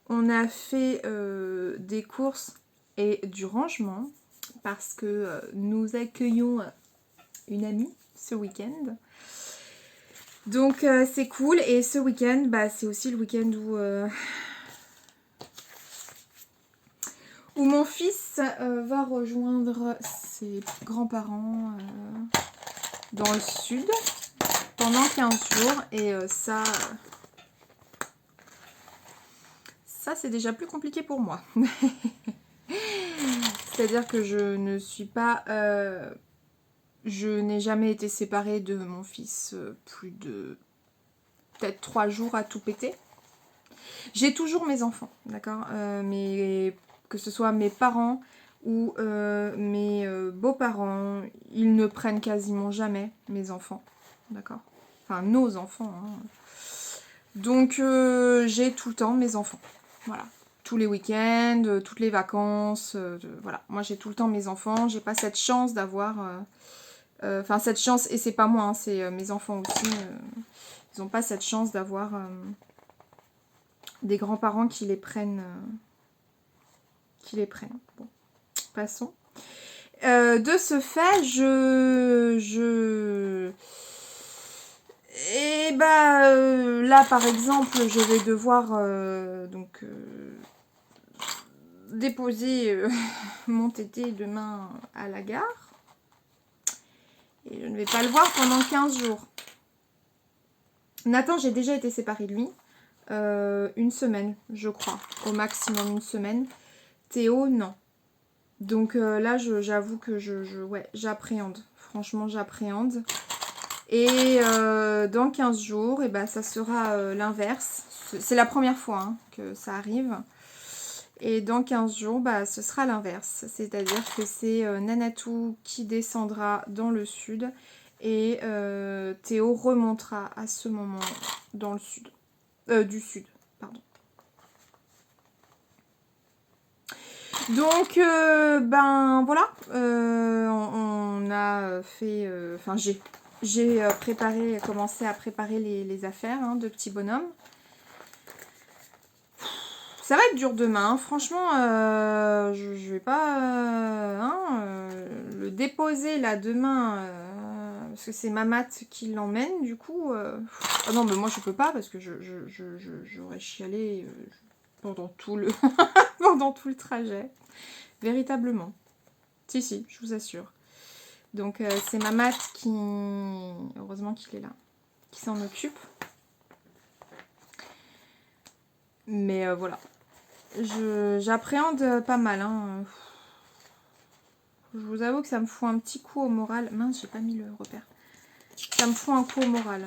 on a fait des courses et du rangement parce que nous accueillons une amie ce week-end. Donc, c'est cool. Et ce week-end, c'est aussi le week-end où mon fils va rejoindre ses grands-parents dans le sud pendant 15 jours. Et ça c'est déjà plus compliqué pour moi. C'est-à-dire que je ne suis pas... je n'ai jamais été séparée de mon fils plus de peut-être 3 jours à tout péter. J'ai toujours mes enfants, d'accord, mais que ce soit mes parents ou mes beaux-parents, ils ne prennent quasiment jamais mes enfants, d'accord, enfin nos enfants, hein. Donc j'ai tout le temps mes enfants. Voilà. Tous les week-ends, toutes les vacances. Voilà. Moi j'ai tout le temps mes enfants. J'ai pas cette chance d'avoir... Enfin cette chance, et c'est pas moi, hein, c'est mes enfants aussi. Ils n'ont pas cette chance d'avoir des grands-parents qui les prennent. Bon, passons. De ce fait, et bah là par exemple, je vais devoir donc déposer mon tété demain à la gare. Et je ne vais pas le voir pendant 15 jours. Nathan, j'ai déjà été séparée de lui. Une semaine, je crois. Au maximum une semaine. Théo, non. Donc là, j'avoue que ouais, j'appréhende. Franchement, j'appréhende. Et dans 15 jours, et ben, ça sera l'inverse. C'est la première fois hein, que ça arrive. Et dans 15 jours, bah, ce sera l'inverse. C'est-à-dire que c'est Nanatou qui descendra dans le sud. Et Théo remontera à ce moment dans le sud. Du sud, pardon. Donc, ben voilà, on a fait, enfin j'ai commencé à préparer les affaires hein, de petit bonhomme. Ça va être dur demain, hein. Franchement, je vais pas le déposer là demain, parce que c'est ma mat qui l'emmène du coup. Ah non, mais moi je peux pas parce que j'aurais chialé pendant tout le pendant tout le trajet. Véritablement. Si, je vous assure. Donc c'est ma mat qui... Heureusement qu'il est là. Qui s'en occupe. Mais voilà. J'appréhende pas mal. Hein. Je vous avoue que ça me fout un petit coup au moral. Mince, j'ai pas mis le repère. Ça me fout un coup au moral.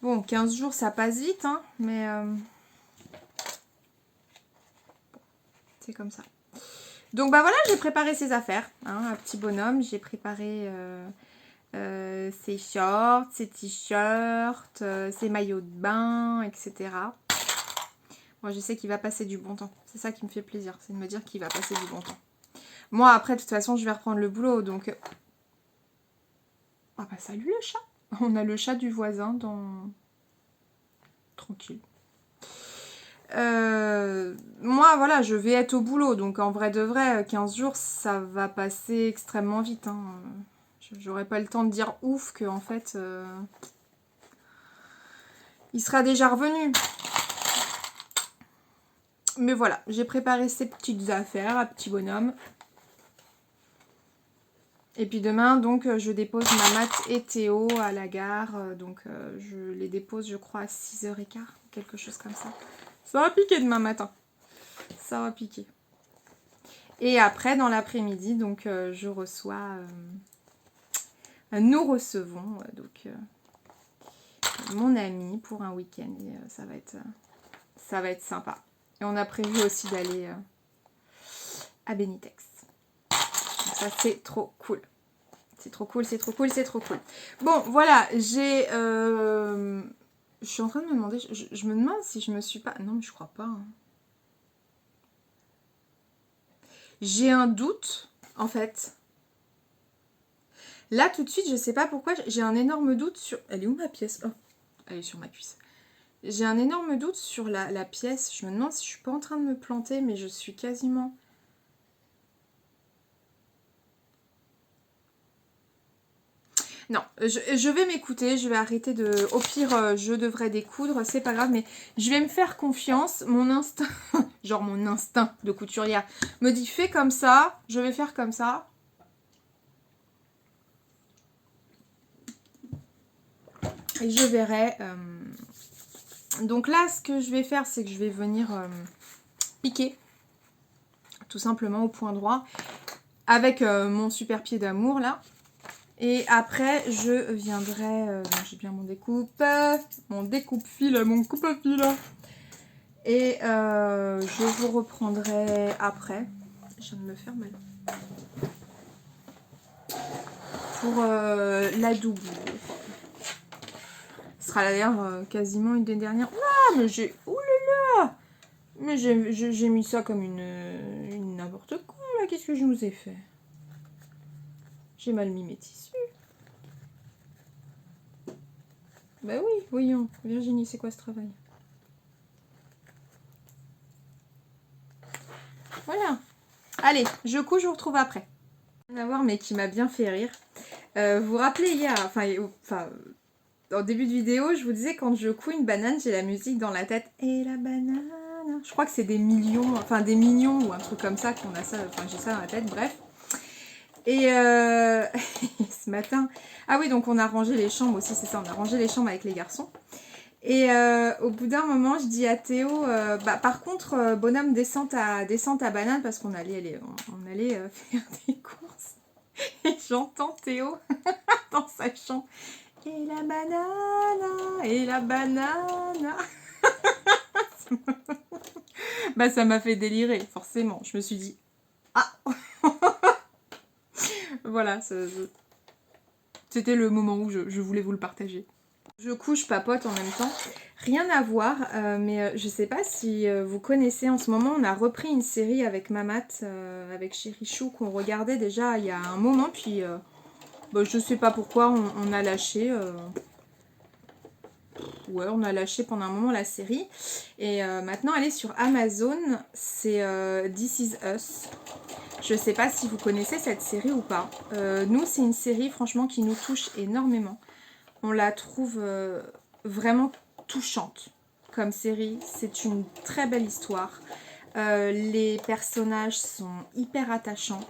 Bon, 15 jours, ça passe vite. Hein, mais... c'est comme ça. Donc bah voilà, j'ai préparé ses affaires, hein, un petit bonhomme, j'ai préparé ses shorts, ses t-shirts, ses maillots de bain, etc. Moi je sais qu'il va passer du bon temps, c'est ça qui me fait plaisir, c'est de me dire qu'il va passer du bon temps. Moi après de toute façon je vais reprendre le boulot, donc... Ah bah salut le chat. On a le chat du voisin dans... Tranquille. Moi voilà je vais être au boulot donc en vrai de vrai 15 jours ça va passer extrêmement vite hein. J'aurai pas le temps de dire ouf que en fait il sera déjà revenu, mais voilà j'ai préparé ces petites affaires à petit bonhomme et puis demain donc je dépose ma mat et Théo à la gare donc je les dépose je crois à 6h15 quelque chose comme ça. Ça va piquer demain matin. Ça va piquer. Et après, dans l'après-midi, donc je reçois... nous recevons donc mon ami pour un week-end. Et ça va être sympa. Et on a prévu aussi d'aller à Benitex. Donc ça, c'est trop cool. C'est trop cool, c'est trop cool, c'est trop cool. Bon, voilà, j'ai... je suis en train de me demander... Je me demande si je me suis pas... Non, mais je crois pas. Hein. J'ai un doute, en fait. Là, tout de suite, je sais pas pourquoi, j'ai un énorme doute sur... Elle est où ma pièce? Oh, elle est sur ma cuisse. J'ai un énorme doute sur la pièce. Je me demande si je suis pas en train de me planter, mais je suis quasiment... Non, je vais m'écouter, je vais arrêter de... Au pire, je devrais découdre, c'est pas grave, mais je vais me faire confiance. Mon instinct, genre mon instinct de couturière, me dit fais comme ça, je vais faire comme ça. Et je verrai. Donc là, ce que je vais faire, c'est que je vais venir piquer, tout simplement au point droit, avec mon super pied d'amour là. Et après, je viendrai... j'ai bien mon découpe-fil, mon coupe-fil. Et je vous reprendrai après. Je viens de me faire mal. Pour la double. Ce sera d'ailleurs quasiment une des dernières. Ah, mais j'ai... Ouh là là! Mais j'ai mis ça comme une n'importe quoi, là. Qu'est-ce que je vous ai fait? J'ai mal mis mes tissus. Bah oui, voyons. Virginie, c'est quoi ce travail? Voilà. Allez, je couds, je vous retrouve après. Rien à voir, mais qui m'a bien fait rire. Vous vous rappelez hier, en début de vidéo, je vous disais quand je couds une banane, j'ai la musique dans la tête. Et la banane. Je crois que c'est des millions, enfin des millions ou un truc comme ça qu'on a ça, enfin j'ai ça dans la tête, bref. Et ce matin, ah oui, donc on a rangé les chambres aussi, c'est ça, on a rangé les chambres avec les garçons. Et au bout d'un moment, je dis à Théo, par contre, bonhomme, descends ta banane parce qu'on allait, on allait faire des courses. Et j'entends Théo dans sa chambre. Et la banane, et la banane. Bah ça m'a fait délirer, forcément. Je me suis dit, ah. Voilà, c'était le moment où je voulais vous le partager. Je couche, papote en même temps. Rien à voir, mais je sais pas si vous connaissez, en ce moment on a repris une série avec Mamat, avec Chérichou, qu'on regardait déjà il y a un moment, puis je sais pas pourquoi on a lâché. Ouais, on a lâché pendant un moment la série. Et maintenant elle est sur Amazon, c'est This Is Us. Je sais pas si vous connaissez cette série ou pas. Nous, c'est une série franchement qui nous touche énormément. On la trouve vraiment touchante comme série. C'est une très belle histoire. Les personnages sont hyper attachants.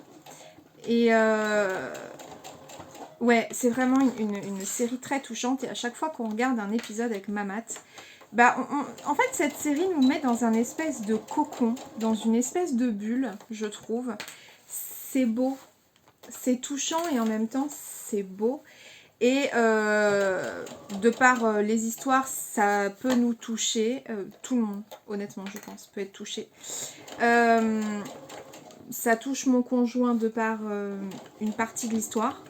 Et ouais, c'est vraiment une série très touchante. Et à chaque fois qu'on regarde un épisode avec Mamat, en fait, cette série nous met dans un espèce de cocon, dans une espèce de bulle, je trouve. C'est beau, c'est touchant et en même temps, c'est beau. Et de par les histoires, ça peut nous toucher. Tout le monde, honnêtement, je pense, peut être touché. Ça touche mon conjoint de par une partie de l'histoire.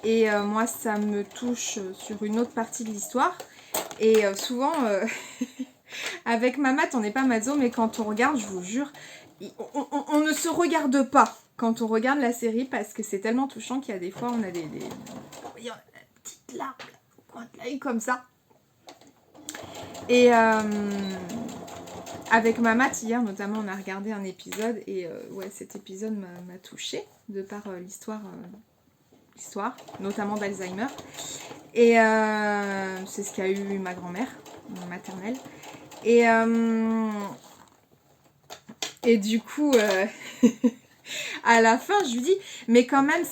Et moi, ça me touche sur une autre partie de l'histoire. Et souvent, avec Mamat, on n'est pas maso, mais quand on regarde, je vous jure, on ne se regarde pas quand on regarde la série parce que c'est tellement touchant qu'il y a des fois, on a des petites larmes au coin de l'œil comme ça. Et avec Mamat, hier notamment, on a regardé un épisode et ouais, cet épisode m'a touchée de par l'histoire, notamment d'Alzheimer. Et c'est ce qu'a eu ma grand-mère maternelle. Et du coup, à la fin, je lui dis, mais quand même,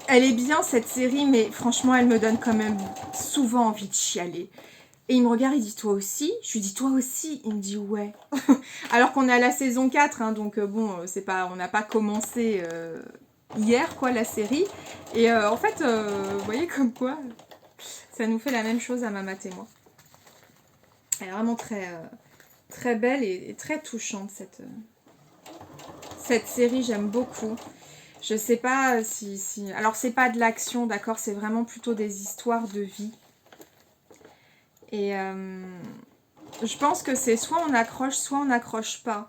elle est bien cette série, mais franchement, elle me donne quand même souvent envie de chialer. Et il me regarde, il dit, toi aussi? Je lui dis, toi aussi? Il me dit, ouais. Alors qu'on est à la saison 4, hein, donc bon, c'est pas, on n'a pas commencé hier, quoi, la série. Et en fait, vous voyez comme quoi, ça nous fait la même chose à Mamat et moi. Elle est vraiment très belle et très touchante, cette série, j'aime beaucoup. Je sais pas si... Alors, c'est pas de l'action, d'accord, c'est vraiment plutôt des histoires de vie. Et je pense que c'est soit on accroche, soit on n'accroche pas.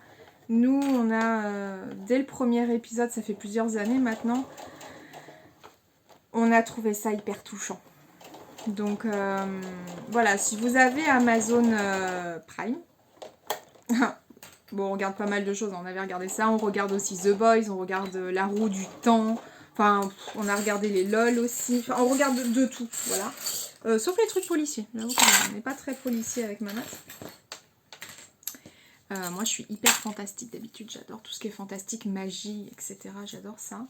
Nous, on a, dès le premier épisode, ça fait plusieurs années maintenant, on a trouvé ça hyper touchant. Donc, voilà, si vous avez Amazon Prime... Bon, on regarde pas mal de choses, on avait regardé ça, on regarde aussi The Boys, on regarde La Roue du Temps, enfin, on a regardé les LOL aussi, enfin, on regarde de tout, voilà. Sauf les trucs policiers, j'avoue qu'on n'est pas très policier avec Mamat. Moi, je suis hyper fantastique d'habitude, j'adore tout ce qui est fantastique, magie, etc. J'adore ça.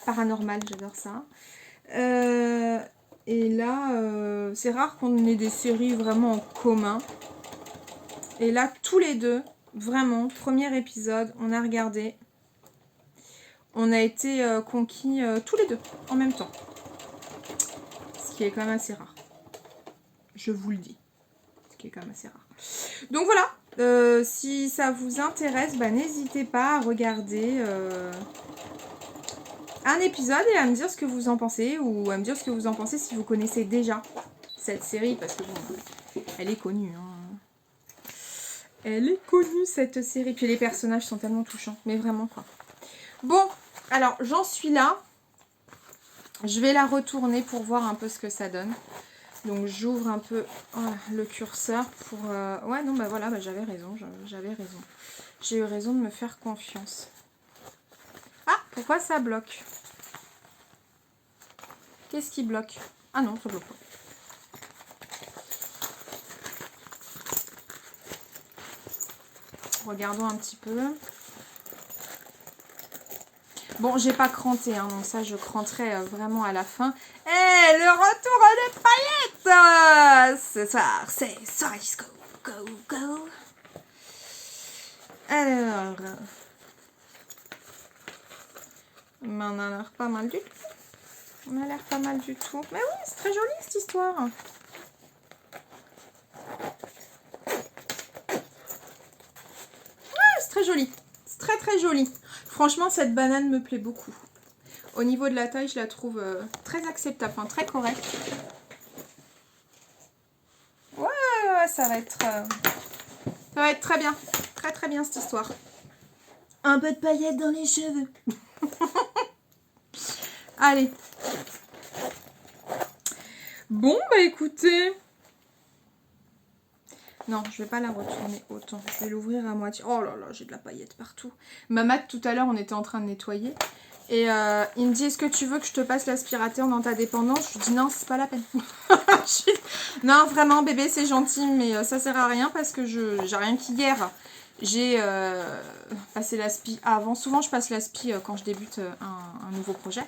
Paranormal, j'adore ça. Et là, c'est rare qu'on ait des séries vraiment en commun. Et là, tous les deux, vraiment, premier épisode, on a regardé. On a été conquis tous les deux, en même temps. Ce qui est quand même assez rare. Je vous le dis. Ce qui est quand même assez rare. Donc voilà, si ça vous intéresse, n'hésitez pas à regarder un épisode et à me dire ce que vous en pensez. Ou à me dire ce que vous en pensez si vous connaissez déjà cette série parce que bon, elle est connue. Hein. Elle est connue cette série. Puis les personnages sont tellement touchants. Mais vraiment quoi. Bon, alors j'en suis là. Je vais la retourner pour voir un peu ce que ça donne. Donc j'ouvre un peu le curseur pour... Ouais non bah voilà, bah, j'avais raison. J'ai eu raison de me faire confiance. Ah, pourquoi ça bloque? Qu'est-ce qui bloque? Ah non, ça bloque pas. Regardons un petit peu. Bon, j'ai pas cranté, hein, donc ça je cranterai vraiment à la fin. Eh, le retour des paillettes ce soir, c'est Soris Go, go, go. Alors... Mais on a l'air pas mal du tout. On a l'air pas mal du tout. Mais oui, c'est très joli cette histoire. Ouais, c'est très joli. C'est très très joli. Franchement, cette banane me plaît beaucoup. Au niveau de la taille, je la trouve très acceptable, enfin, très correcte. Ouais, ça va être très bien. Très très bien cette histoire. Un peu de paillettes dans les cheveux. Allez. Bon, bah écoutez. Non, je vais pas la retourner autant. Je vais l'ouvrir à moitié. Oh là là, j'ai de la paillette partout. Mamat, tout à l'heure, on était en train de nettoyer. Et il me dit, est-ce que tu veux que je te passe l'aspirateur dans ta dépendance? Je lui dis, non, c'est pas la peine. Non, vraiment, bébé, c'est gentil, mais ça sert à rien parce que j'ai rien qu'hier. J'ai passé l'aspi avant. Souvent, je passe l'aspi quand je débute un nouveau projet.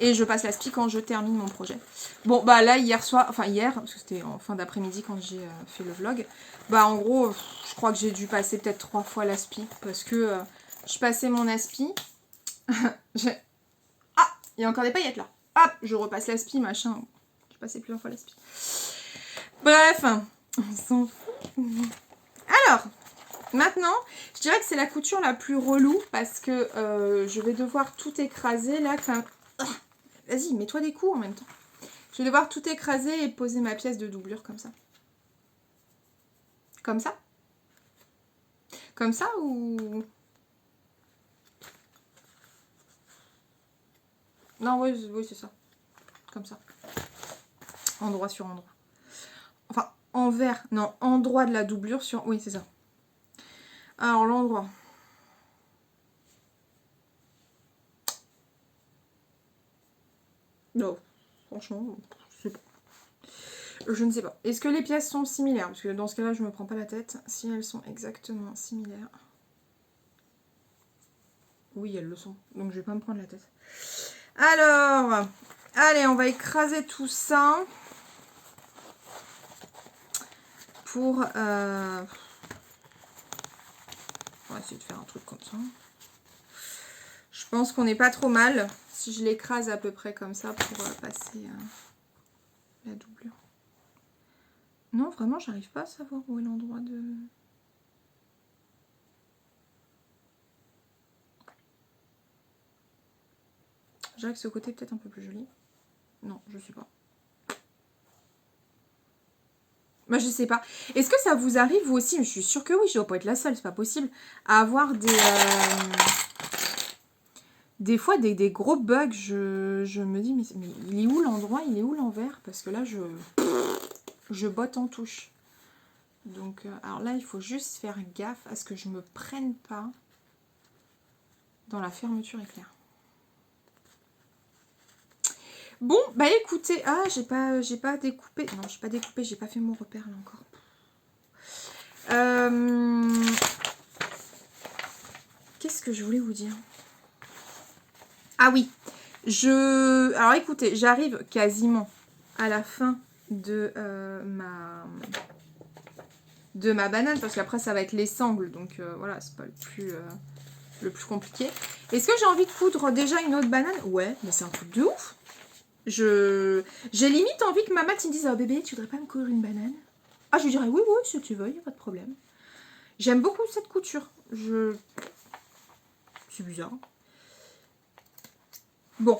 Et je passe l'aspi quand je termine mon projet. Bon, bah là, hier soir, enfin hier, parce que c'était en fin d'après-midi quand j'ai fait le vlog. Bah en gros, je crois que j'ai dû passer peut-être 3 fois l'aspi. Parce que je passais mon aspi. Ah, il y a encore des paillettes là. Hop, je repasse l'aspi, machin. J'ai passé plusieurs fois l'aspi. Bref, on s'en fout. Alors, maintenant, je dirais que c'est la couture la plus relou. Parce que je vais devoir tout écraser là. Vas-y, mets-toi des coups en même temps. Je vais devoir tout écraser et poser ma pièce de doublure comme ça. Comme ça? Comme ça ou... Non, oui, oui c'est ça. Comme ça. Endroit sur endroit. Enfin, envers. Non, endroit de la doublure sur... Oui, c'est ça. Alors, l'endroit. Non, franchement, je sais pas. Je ne sais pas. Est-ce que les pièces sont similaires? Parce que dans ce cas-là, je me prends pas la tête. Si elles sont exactement similaires. Oui, elles le sont. Donc, je vais pas me prendre la tête. Alors, allez, on va écraser tout ça. Pour... On va essayer de faire un truc comme ça. Je pense qu'on n'est pas trop mal. Si je l'écrase à peu près comme ça pour passer la doublure. Non, vraiment, j'arrive pas à savoir où est l'endroit de... Je dirais que ce côté est peut-être un peu plus joli. Non, je sais pas. Moi, je sais pas. Est-ce que ça vous arrive, vous aussi? Je suis sûre que oui, je dois pas être la seule, c'est pas possible. À avoir des fois, des gros bugs. Je me dis, mais il est où l'endroit? Il est où l'envers? Parce que là, je botte en touche. Donc, alors là, il faut juste faire gaffe à ce que je me prenne pas dans la fermeture éclair. Bon, bah écoutez, j'ai pas découpé. Non, j'ai pas découpé, j'ai pas fait mon repère là encore. Qu'est-ce que je voulais vous dire? Ah oui, alors écoutez, j'arrive quasiment à la fin de ma banane, parce qu'après ça va être les sangles, donc voilà, c'est pas le plus compliqué. Est-ce que j'ai envie de coudre déjà une autre banane? Ouais, mais c'est un truc de ouf. J'ai limite envie que ma mat me dise, oh bébé, tu voudrais pas me coudre une banane? Ah, je lui dirais, oui, oui, si tu veux, il n'y a pas de problème. J'aime beaucoup cette couture. C'est bizarre. Bon.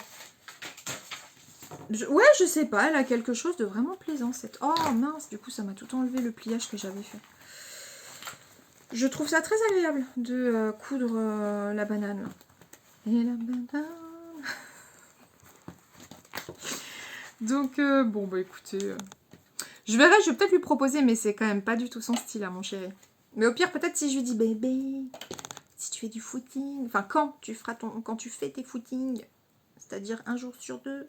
Ouais, je sais pas, elle a quelque chose de vraiment plaisant cette... Oh mince, du coup ça m'a tout enlevé le pliage que j'avais fait. Je trouve ça très agréable de coudre la banane. Là. Et la banane... Donc bon bah écoutez... Je verrai, je vais peut-être lui proposer, mais c'est quand même pas du tout son style, hein, mon chéri. Mais au pire, peut-être si je lui dis, bébé, si tu fais du footing, enfin quand tu fais tes footings, c'est-à-dire un jour sur deux,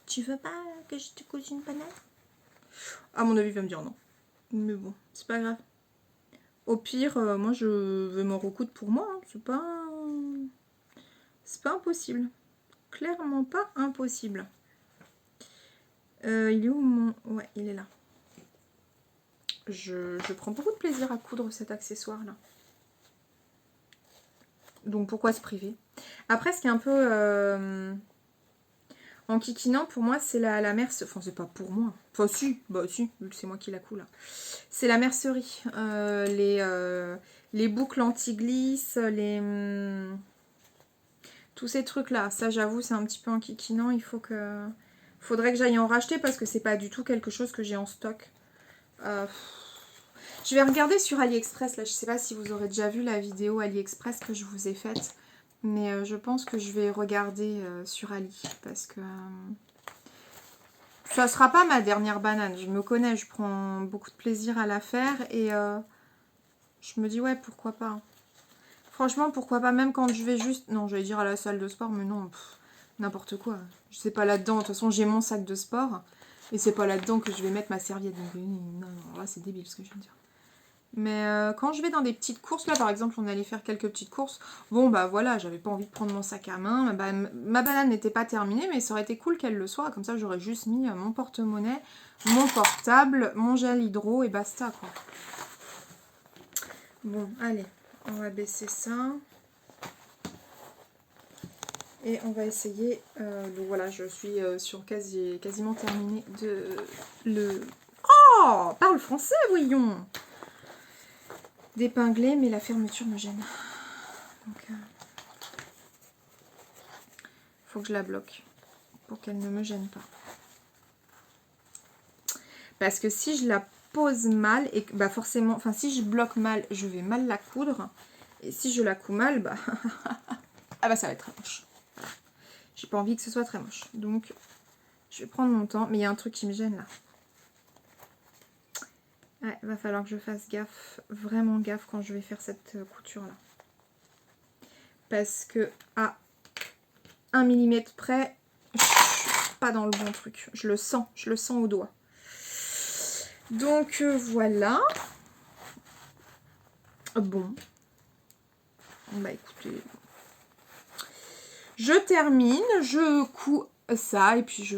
tu veux pas que je te couse une banane? À mon avis, il va me dire non. Mais bon, c'est pas grave. Au pire, moi je vais m'en recoudre pour moi, hein. C'est pas impossible. Clairement pas impossible. Il est où mon... Ouais, il est là. Je prends beaucoup de plaisir à coudre cet accessoire-là. Donc pourquoi se priver? Après, ce qui est un peu enquiquinant pour moi, c'est la mercerie. Enfin, c'est pas pour moi. Enfin, si, bah si, vu que c'est moi qui la coule. C'est la mercerie. Les boucles anti-glisse, tous ces trucs-là. Ça, j'avoue, c'est un petit peu enquiquinant. Faudrait que j'aille en racheter parce que c'est pas du tout quelque chose que j'ai en stock. Je vais regarder sur AliExpress. Là, je sais pas si vous aurez déjà vu la vidéo AliExpress que je vous ai faite. Mais je pense que je vais regarder sur Ali. Parce que ça sera pas ma dernière banane. Je me connais, je prends beaucoup de plaisir à la faire. Et je me dis, ouais, pourquoi pas. Franchement, pourquoi pas. Même quand je vais juste... Non, j'allais dire à la salle de sport, mais non. N'importe quoi. Je sais pas là-dedans. De toute façon, j'ai mon sac de sport. Et c'est pas là-dedans que je vais mettre ma serviette. Donc, non, là, c'est débile ce que je viens de dire. Mais quand je vais dans des petites courses, là par exemple on allait faire quelques petites courses, bon bah voilà, j'avais pas envie de prendre mon sac à main, ma banane n'était pas terminée, mais ça aurait été cool qu'elle le soit, comme ça j'aurais juste mis mon porte-monnaie, mon portable, mon gel hydro et basta quoi. Bon, allez, on va baisser ça. Et on va essayer, donc voilà, je suis sur quasiment terminé de le... Oh, parle français, voyons! D'épingler, mais la fermeture me gêne. Donc, faut que je la bloque pour qu'elle ne me gêne pas. Parce que si je la pose mal, et bah forcément, enfin si je bloque mal, je vais mal la coudre. Et si je la couds mal, bah, ah bah ça va être très moche. J'ai pas envie que ce soit très moche. Donc, je vais prendre mon temps. Mais il y a un truc qui me gêne là. Ouais, va falloir que je fasse gaffe, vraiment gaffe quand je vais faire cette couture là. Parce que à 1 mm près, je suis pas dans le bon truc. Je le sens au doigt. Donc voilà. Bon. Bah écoutez. Je termine, je couds ça et puis je...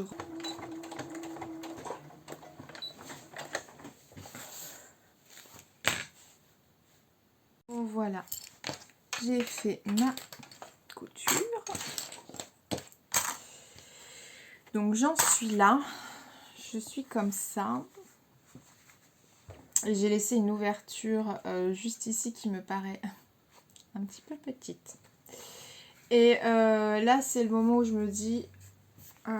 Voilà. J'ai fait ma couture. Donc j'en suis là. Je suis comme ça. J'ai laissé une ouverture juste ici qui me paraît un petit peu petite. Et là, c'est le moment où je me dis... je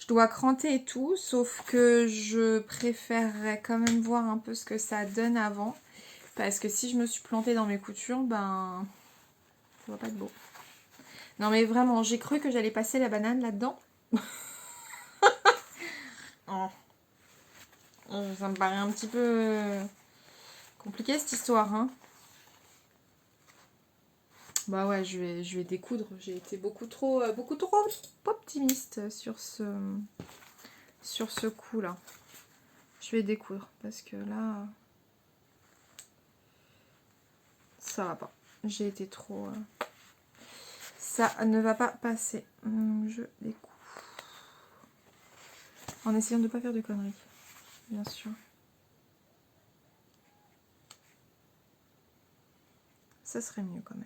dois cranter et tout, sauf que je préférerais quand même voir un peu ce que ça donne avant. Parce que si je me suis plantée dans mes coutures, ben... ça va pas être beau. Non mais vraiment, j'ai cru que j'allais passer la banane là-dedans. Oh. Ça me paraît un petit peu compliqué cette histoire, hein. Bah ouais, je vais découdre. J'ai été beaucoup trop optimiste sur ce coup-là. Je vais découdre parce que là, ça va pas. J'ai été trop... ça ne va pas passer. Je découds. En essayant de ne pas faire de conneries, bien sûr. Ça serait mieux quand même.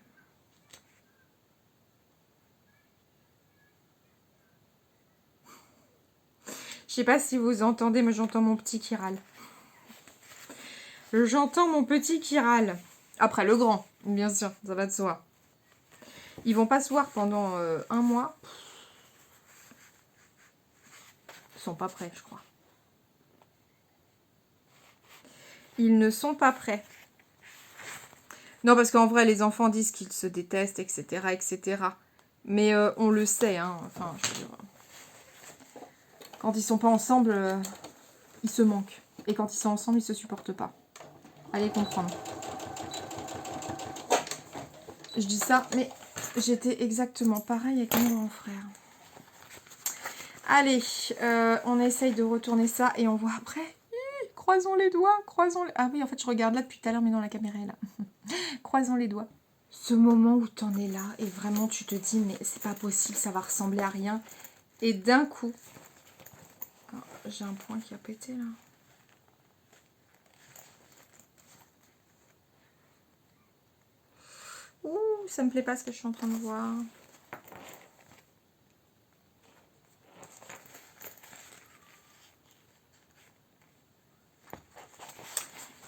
Je sais pas si vous entendez, mais j'entends mon petit qui râle. J'entends mon petit qui râle. Après le grand, bien sûr, ça va de soi. Ils vont pas se voir pendant 1 mois. sont pas prêts, je crois. Ils ne sont pas prêts. Non, parce qu'en vrai, les enfants disent qu'ils se détestent, etc., etc. Mais on le sait, hein. Enfin, je veux dire, quand ils sont pas ensemble, ils se manquent. Et quand ils sont ensemble, ils se supportent pas. Allez comprendre. Je dis ça, mais j'étais exactement pareil avec mon grand frère. Allez, on essaye de retourner ça et on voit après. Croisons les doigts, croisons les... Ah oui, en fait, je regarde là depuis tout à l'heure, mais non, la caméra est là. Croisons les doigts. Ce moment où t'en es là et vraiment tu te dis, mais c'est pas possible, ça va ressembler à rien. Et d'un coup... Oh, j'ai un point qui a pété là. Ouh, ça me plaît pas ce que je suis en train de voir.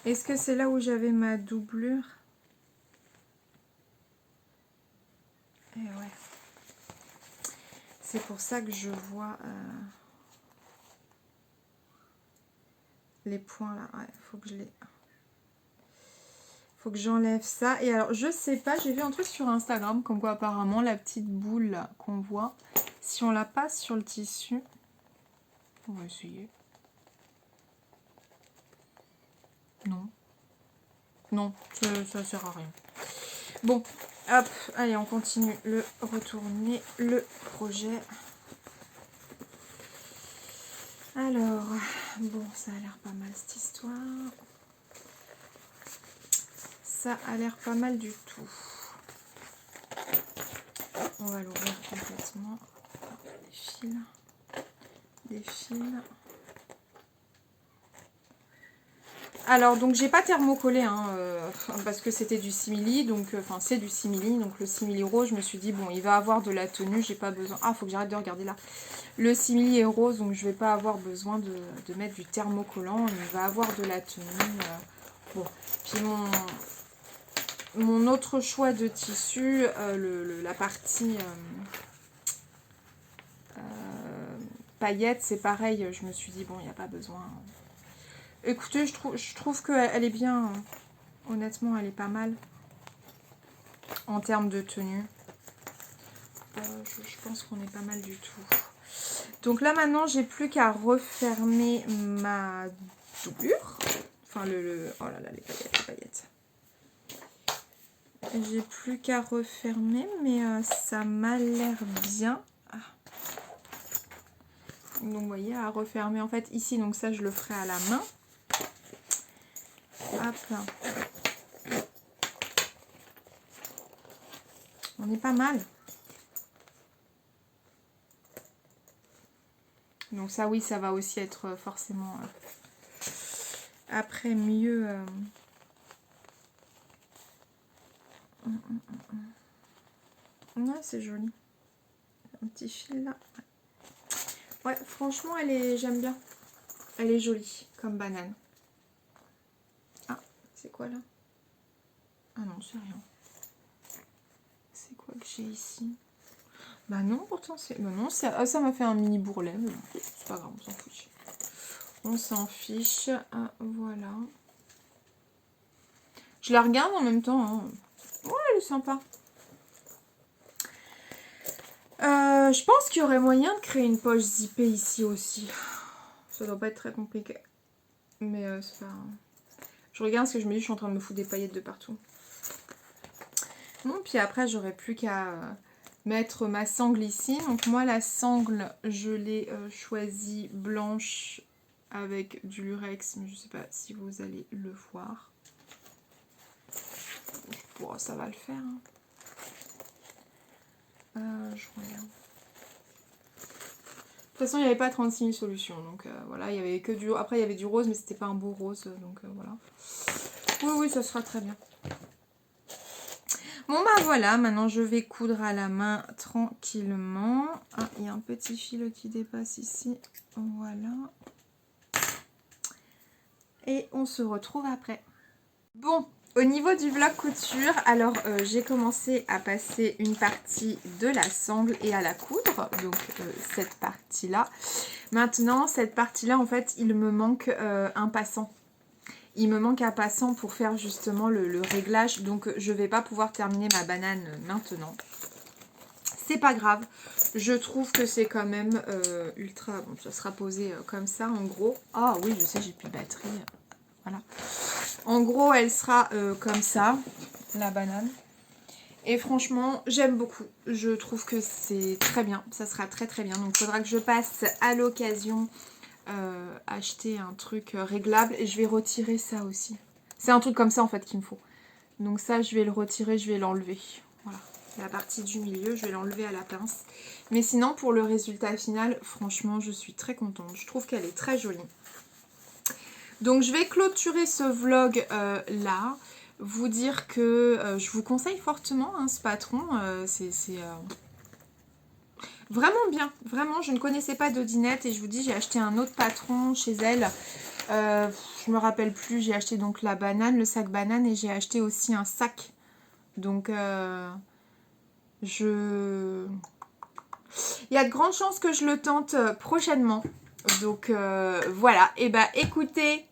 Est-ce que c'est là où j'avais ma doublure? Eh ouais. C'est pour ça que je vois les points là. Ouais, faut que je les... Faut que j'enlève ça. Et alors, je sais pas, j'ai vu un truc sur Instagram, comme quoi apparemment la petite boule là qu'on voit, si on la passe sur le tissu, on va essayer. Non. Non, ça sert à rien. Bon, hop, allez, on continue le retourner le projet. Alors, bon, ça a l'air pas mal cette histoire. Ça a l'air pas mal du tout. On va l'ouvrir complètement. Des fils. Des fils. Alors, donc, j'ai pas thermocollé, hein, parce que c'était du simili, donc, enfin, c'est du simili, donc le simili rose, je me suis dit, bon, il va avoir de la tenue, j'ai pas besoin... Ah, faut que j'arrête de regarder là. Le simili est rose, donc je vais pas avoir besoin de mettre du thermocollant, il va avoir de la tenue. Bon, puis mon autre choix de tissu, la partie paillettes, c'est pareil, je me suis dit, bon, il n'y a pas besoin... Écoutez, je trouve qu'elle est bien, honnêtement, elle est pas mal en termes de tenue. Je pense qu'on est pas mal du tout. Donc là, maintenant, j'ai plus qu'à refermer ma doublure. Enfin, oh là là, les paillettes. J'ai plus qu'à refermer, mais ça m'a l'air bien. Ah. Donc, vous voyez, à refermer, en fait, ici, donc ça, je le ferai à la main. Hop. On est pas mal. Donc ça, oui, ça va aussi être forcément après mieux... Ouais, c'est joli. Un petit fil là. Ouais, franchement, j'aime bien. Elle est jolie, comme banane. Ah, c'est quoi là? Ah non, c'est rien. C'est quoi que j'ai ici? Bah non, pourtant c'est... Bah non, ça m'a fait un mini bourrelet, mais bon, c'est pas grave, on s'en fiche. On s'en fiche. Ah, voilà. Je la regarde en même temps. Hein. Ouais, elle est sympa. Je pense qu'il y aurait moyen de créer une poche zippée ici aussi. Ça doit pas être très compliqué. Mais c'est pas... Je regarde parce que je me dis, je suis en train de me foutre des paillettes de partout. Bon, puis après, j'aurais plus qu'à mettre ma sangle ici. Donc moi, la sangle, je l'ai choisie blanche avec du lurex. Mais je sais pas si vous allez le voir. Bon, ça va le faire. Hein. Je regarde. De toute façon, il n'y avait pas 36 000 solutions. Donc voilà, il y avait que du... Après, il y avait du rose, mais c'était pas un beau rose. Donc voilà. Oui, oui, ça sera très bien. Bon, bah voilà. Maintenant, je vais coudre à la main tranquillement. Ah, il y a un petit fil qui dépasse ici. Voilà. Et on se retrouve après. Bon, Au niveau du vlog couture, alors j'ai commencé à passer une partie de la sangle et à la coudre, donc cette partie-là. Maintenant, cette partie-là, en fait, il me manque un passant. Il me manque un passant pour faire justement le réglage, donc je vais pas pouvoir terminer ma banane maintenant. C'est pas grave, je trouve que c'est quand même ultra... Bon, ça sera posé comme ça, en gros. Ah oui, je sais, j'ai plus de batterie. Voilà. En gros, elle sera comme ça, la banane. Et franchement, j'aime beaucoup. Je trouve que c'est très bien. Ça sera très très bien. Donc, il faudra que je passe à l'occasion acheter un truc réglable. Et je vais retirer ça aussi. C'est un truc comme ça, en fait, qu'il me faut. Donc ça, je vais le retirer, je vais l'enlever. Voilà. La partie du milieu, je vais l'enlever à la pince. Mais sinon, pour le résultat final, franchement, je suis très contente. Je trouve qu'elle est très jolie. Donc je vais clôturer ce vlog là, vous dire que je vous conseille fortement hein, ce patron, c'est vraiment bien, vraiment je ne connaissais pas Dodinette et je vous dis j'ai acheté un autre patron chez elle, je me rappelle plus, j'ai acheté donc la banane, le sac banane et j'ai acheté aussi un sac, donc il y a de grandes chances que je le tente prochainement, donc voilà, et bah écoutez,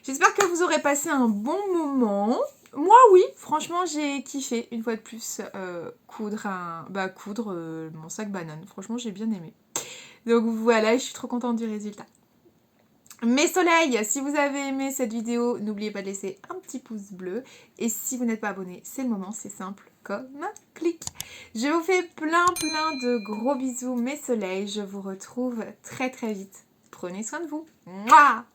j'espère que vous aurez passé un bon moment. Moi, oui, franchement, j'ai kiffé, une fois de plus, coudre mon sac banane. Franchement, j'ai bien aimé. Donc voilà, je suis trop contente du résultat. Mes soleils, si vous avez aimé cette vidéo, n'oubliez pas de laisser un petit pouce bleu. Et si vous n'êtes pas abonné, c'est le moment, c'est simple comme un clic. Je vous fais plein de gros bisous, mes soleils. Je vous retrouve très vite. Prenez soin de vous. Mouah!